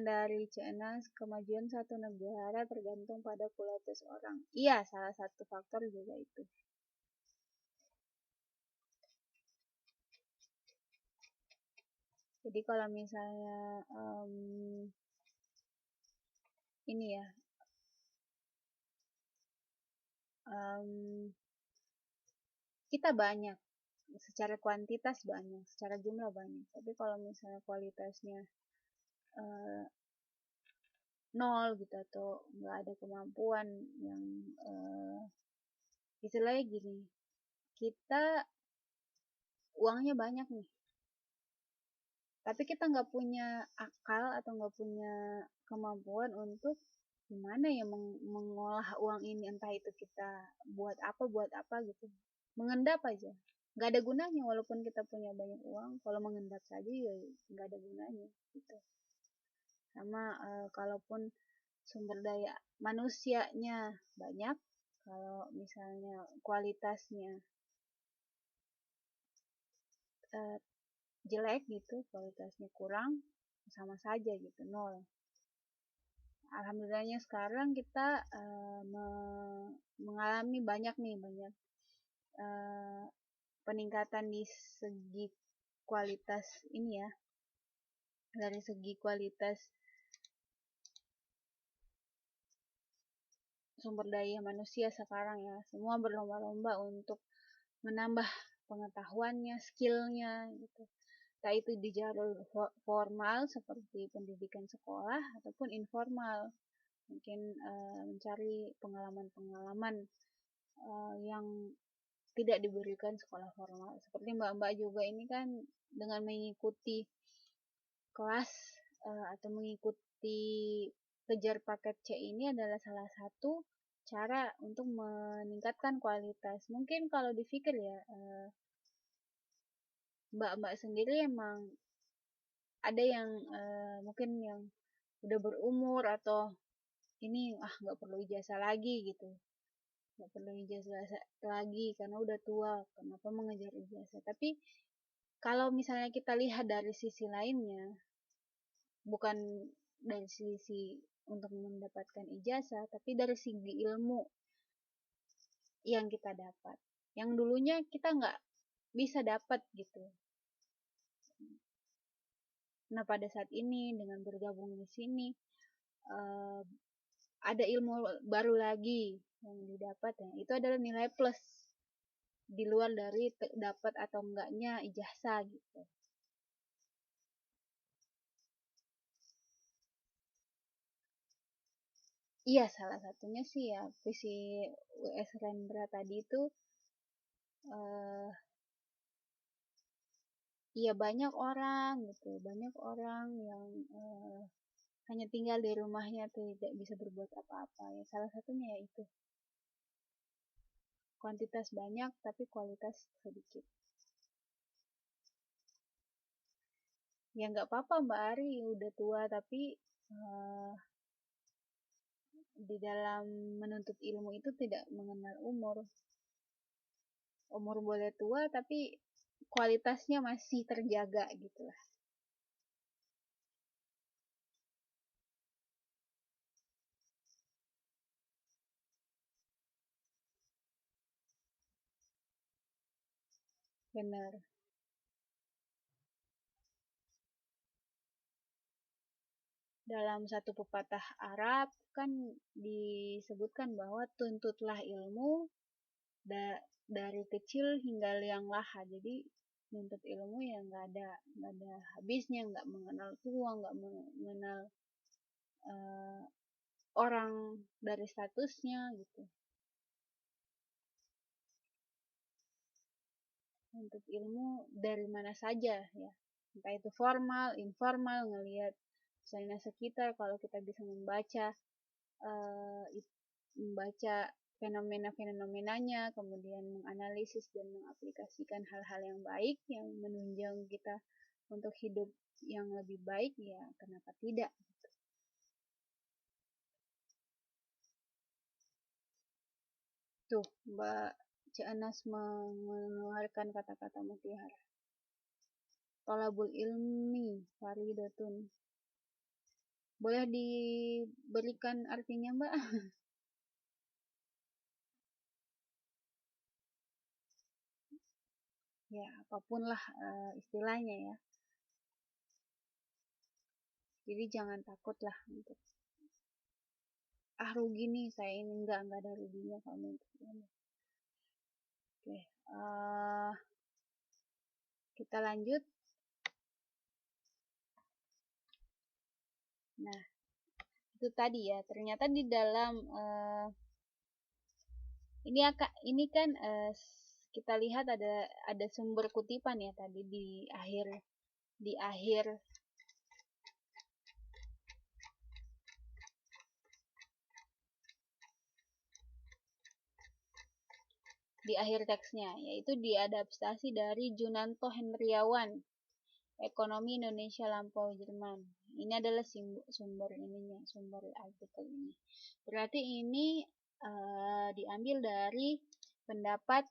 Speaker 1: dari CNS, kemajuan satu negara tergantung pada kualitas orang. Iya, salah satu faktor juga itu. Jadi kalau misalnya kita banyak, secara kuantitas banyak, secara jumlah banyak, tapi kalau misalnya kualitasnya nol gitu, atau nggak ada kemampuan yang istilahnya gini, kita uangnya banyak nih, tapi kita nggak punya akal atau nggak punya kemampuan untuk gimana ya mengolah uang ini, entah itu kita buat apa gitu, mengendap aja nggak ada gunanya. Walaupun kita punya banyak uang, kalau mengendap saja ya nggak ada gunanya gitu. Sama kalaupun sumber daya manusianya banyak, kalau misalnya kualitasnya jelek gitu, kualitasnya kurang, sama saja gitu, nol. Alhamdulillahnya sekarang kita mengalami banyak peningkatan di segi kualitas ini ya, dari segi kualitas sumber daya manusia sekarang ya, semua berlomba-lomba untuk menambah pengetahuannya, skillnya gitu. Entah itu di jalur formal seperti pendidikan sekolah ataupun informal, mungkin mencari pengalaman-pengalaman yang tidak diberikan sekolah formal. Seperti mbak-mbak juga ini kan dengan mengikuti kelas atau mengikuti kejar paket C ini adalah salah satu cara untuk meningkatkan kualitas. Mungkin kalau dipikir ya, mbak-mbak sendiri emang ada yang mungkin yang udah berumur atau ini nggak perlu ijazah lagi gitu, nggak perlu ijazah lagi karena udah tua, kenapa mengejar ijazah. Tapi kalau misalnya kita lihat dari sisi lainnya, bukan dari sisi untuk mendapatkan ijazah, tapi dari segi ilmu yang kita dapat, yang dulunya kita nggak bisa dapat gitu. Nah pada saat ini dengan bergabung di sini ada ilmu baru lagi yang didapat, ya itu adalah nilai plus di luar dari dapat atau enggaknya ijazah gitu. Iya, salah satunya sih ya puisi W.S. Rendra tadi itu iya banyak orang gitu, banyak orang yang hanya tinggal di rumahnya tidak bisa berbuat apa-apa ya, salah satunya ya itu, kuantitas banyak tapi kualitas sedikit. Ya nggak apa-apa Mbak Ari udah tua, tapi di dalam menuntut ilmu itu tidak mengenal umur. Umur boleh tua tapi kualitasnya masih terjaga gitu lah. Benar. Dalam satu pepatah Arab kan disebutkan bahwa tuntutlah ilmu dari kecil hingga liang lahat. Jadi nuntut ilmu ya nggak ada habisnya, nggak mengenal tua, nggak mengenal orang dari statusnya gitu. Nuntut ilmu dari mana saja ya, entah itu formal, informal, ngelihat misalnya sekitar, kalau kita bisa membaca fenomena-fenomenanya, kemudian menganalisis dan mengaplikasikan hal-hal yang baik yang menunjang kita untuk hidup yang lebih baik, ya kenapa tidak. Tuh Mbak Cianas mengeluarkan kata-kata mutiara. Tolabul ilmi faridatun. Boleh diberikan artinya Mbak? Ya apapun lah istilahnya ya. Jadi jangan takut lah untuk rugi nih saya ini, enggak ada ruginya kalau untuk ini. Oke, kita lanjut. Nah itu tadi ya, ternyata di dalam ini kan kita lihat ada sumber kutipan ya tadi di akhir teksnya, yaitu diadaptasi dari Junanto Hendriawan, Ekonomi Indonesia Lampau Jerman. Ini adalah sumber artikel ini. Berarti ini diambil dari pendapat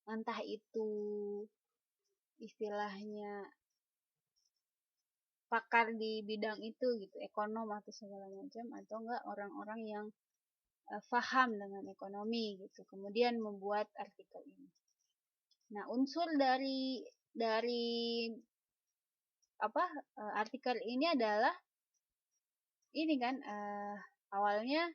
Speaker 1: entah itu istilahnya pakar di bidang itu gitu, ekonom atau segala macam, atau enggak orang-orang yang paham dengan ekonomi gitu, kemudian membuat artikel ini. Nah unsur dari artikel ini adalah ini kan awalnya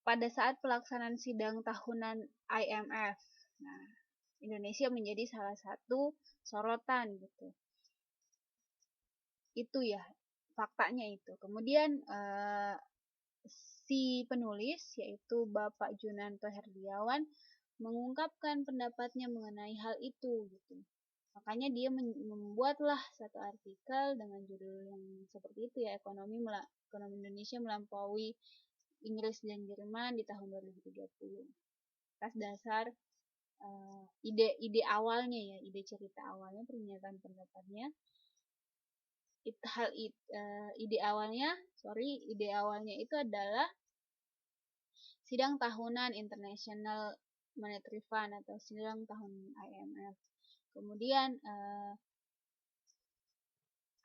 Speaker 1: pada saat pelaksanaan sidang tahunan IMF. Nah, Indonesia menjadi salah satu sorotan gitu. Itu ya faktanya itu. Kemudian si penulis yaitu Bapak Junanto Herdiawan mengungkapkan pendapatnya mengenai hal itu gitu. Makanya dia membuatlah satu artikel dengan judul yang seperti itu ya, ekonomi Indonesia melampaui Inggris dan Jerman di tahun 2030. Atas dasar ide awalnya ya, ide cerita awalnya, pernyataan pendapatnya, ide awalnya itu adalah sidang tahunan International Monetary Fund atau sidang tahun IMF. Kemudian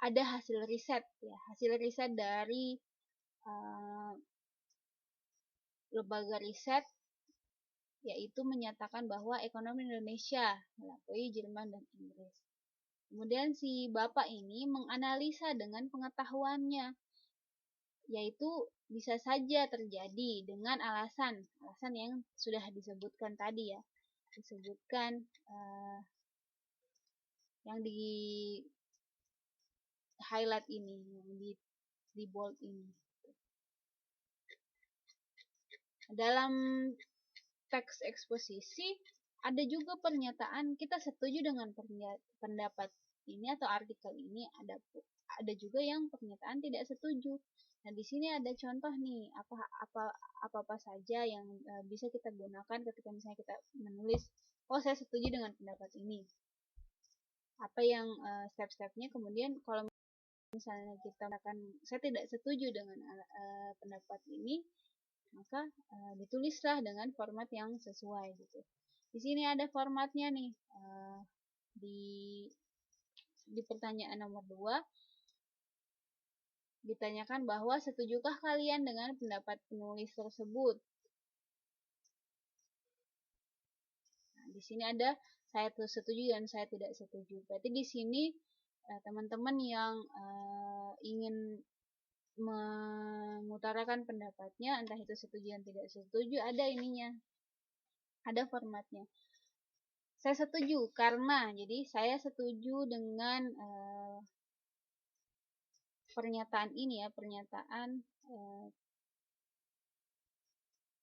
Speaker 1: ada hasil riset dari lembaga riset, yaitu menyatakan bahwa ekonomi Indonesia melampaui Jerman dan Inggris. Kemudian si bapak ini menganalisa dengan pengetahuannya, yaitu bisa saja terjadi dengan alasan yang sudah disebutkan tadi ya, yang di highlight ini, yang di bold ini. Dalam teks eksposisi ada juga pernyataan kita setuju dengan pendapat ini atau artikel ini, ada juga yang pernyataan tidak setuju. Nah, di sini ada contoh nih, apa saja yang bisa kita gunakan ketika misalnya kita menulis, oh saya setuju dengan pendapat ini. Apa yang step-stepnya, kemudian kalau misalnya kita akan saya tidak setuju dengan pendapat ini, maka ditulislah dengan format yang sesuai gitu. Di sini ada formatnya nih, di pertanyaan nomor 2 ditanyakan bahwa setujukah kalian dengan pendapat penulis tersebut. Nah, di sini ada saya setuju dan saya tidak setuju. Berarti di sini teman-teman yang ingin mengutarakan pendapatnya, entah itu setuju dan tidak setuju, ada ininya, ada formatnya. Saya setuju karena, jadi saya setuju dengan pernyataan ini ya, pernyataan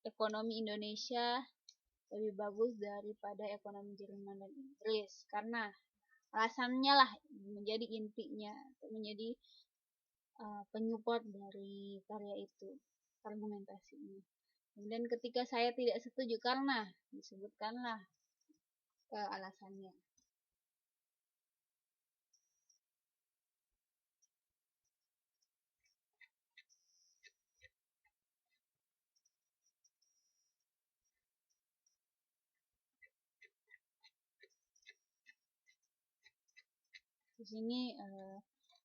Speaker 1: ekonomi Indonesia lebih bagus daripada ekonomi Jerman dan Inggris, karena alasannya lah menjadi intinya, menjadi penyupport dari karya itu, argumentasinya. Kemudian ketika saya tidak setuju karena, disebutkanlah alasannya. Di sini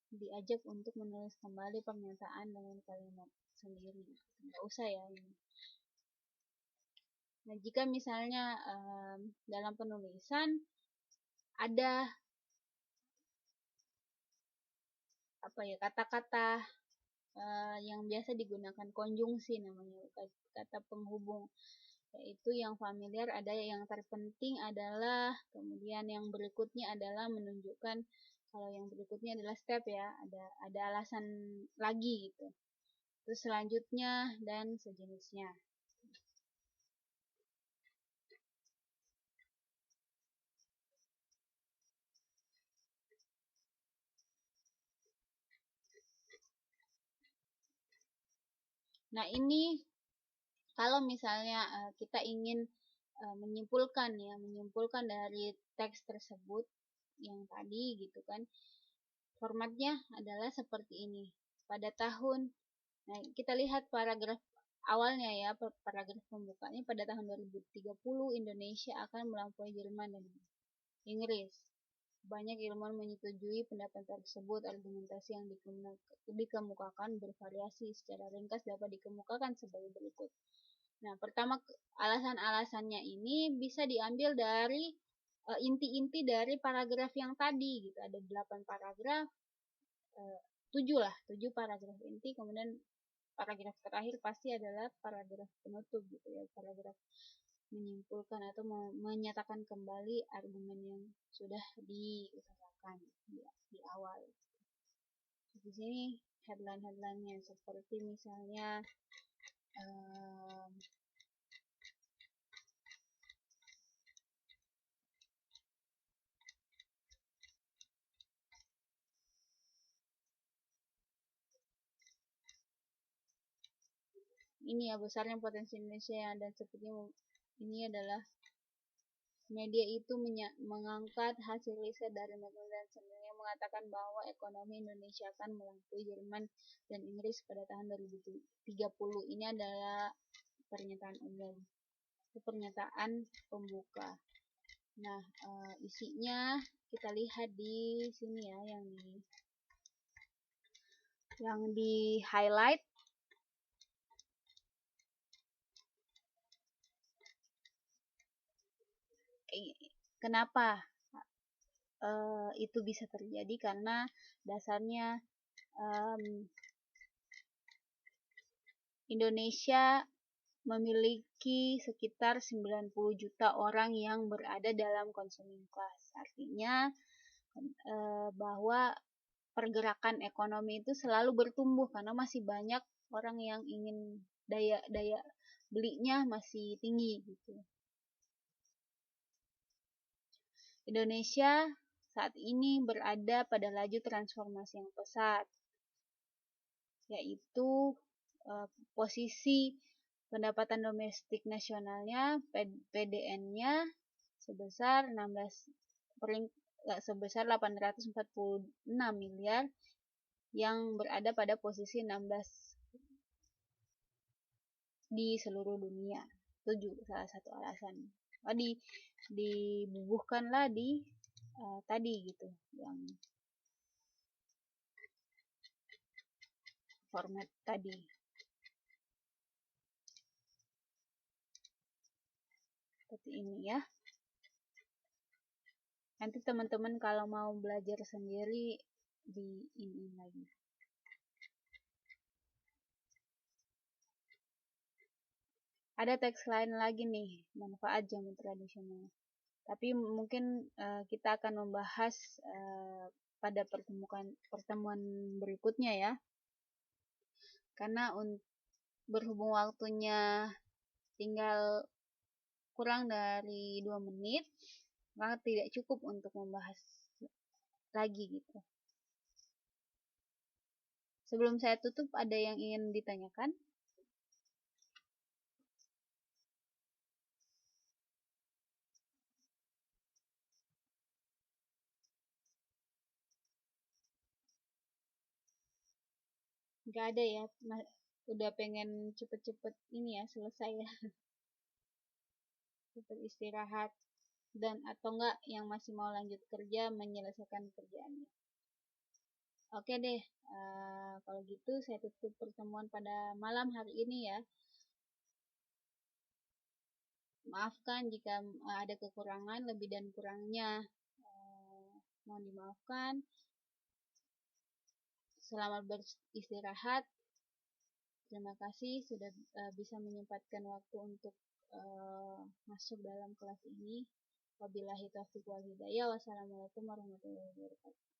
Speaker 1: diajak untuk menulis kembali pernyataan dengan kalimat sendiri, nggak usah ya ini. Nah, jika misalnya dalam penulisan ada kata-kata yang biasa digunakan, konjungsi namanya, kata penghubung, yaitu yang familiar, ada yang terpenting adalah, kemudian yang berikutnya adalah menunjukkan kalau yang berikutnya adalah step ya, ada alasan lagi gitu. Terus selanjutnya dan sejenisnya. Nah, ini kalau misalnya kita ingin menyimpulkan dari teks tersebut yang tadi gitu kan, formatnya adalah seperti ini. Pada tahun, nah kita lihat paragraf awalnya ya, paragraf pembukanya, pada tahun 2030 Indonesia akan melampaui Jerman dan Inggris. Banyak ilmuwan menyetujui pendapat tersebut. Argumentasi yang dikemukakan bervariasi. Secara ringkas dapat dikemukakan sebagai berikut. Nah, pertama, alasan-alasannya ini bisa diambil dari inti-inti dari paragraf yang tadi gitu. Ada 8 paragraf, 7 lah, 7 paragraf inti, kemudian paragraf terakhir pasti adalah paragraf penutup gitu ya, paragraf menyimpulkan atau menyatakan kembali argumen yang sudah diutarakan di awal. Di sini headline-headline-nya seperti misalnya ini ya, besarnya potensi Indonesia, dan sepertinya ini adalah media itu mengangkat hasil riset dari McKinsey sendiri yang mengatakan bahwa ekonomi Indonesia akan melampaui Jerman dan Inggris pada tahun 2030. Ini adalah pernyataan umum, itu pernyataan pembuka. Nah, isinya kita lihat di sini ya, yang di highlight. Kenapa itu bisa terjadi? Karena dasarnya Indonesia memiliki sekitar 90 juta orang yang berada dalam consuming class. Artinya bahwa pergerakan ekonomi itu selalu bertumbuh karena masih banyak orang yang ingin daya belinya masih tinggi gitu. Indonesia saat ini berada pada laju transformasi yang pesat, yaitu posisi pendapatan domestik nasionalnya PDN-nya sebesar 846 miliar yang berada pada posisi 16 di seluruh dunia. Itu juga salah satu alasan. Dibubuhkanlah di tadi gitu, yang format tadi. Seperti ini ya. Nanti teman-teman kalau mau belajar sendiri di ini lagi. Ada teks lain lagi nih, manfaat jamu tradisional. Tapi mungkin kita akan membahas pada pertemuan berikutnya ya. Karena berhubung waktunya tinggal kurang dari 2 menit, maka tidak cukup untuk membahas lagi gitu. Sebelum saya tutup, ada yang ingin ditanyakan? Nggak ada ya, udah pengen cepet-cepet ini ya, selesai ya. Cepet istirahat, dan atau enggak yang masih mau lanjut kerja menyelesaikan kerjaannya. Oke deh, kalau gitu saya tutup pertemuan pada malam hari ini ya. Maafkan jika ada kekurangan, lebih dan kurangnya mohon dimaafkan. Selamat beristirahat. Terima kasih sudah bisa menyempatkan waktu untuk masuk dalam kelas ini. Wabillahi taufiq wal hidayah. Wassalamualaikum warahmatullahi wabarakatuh.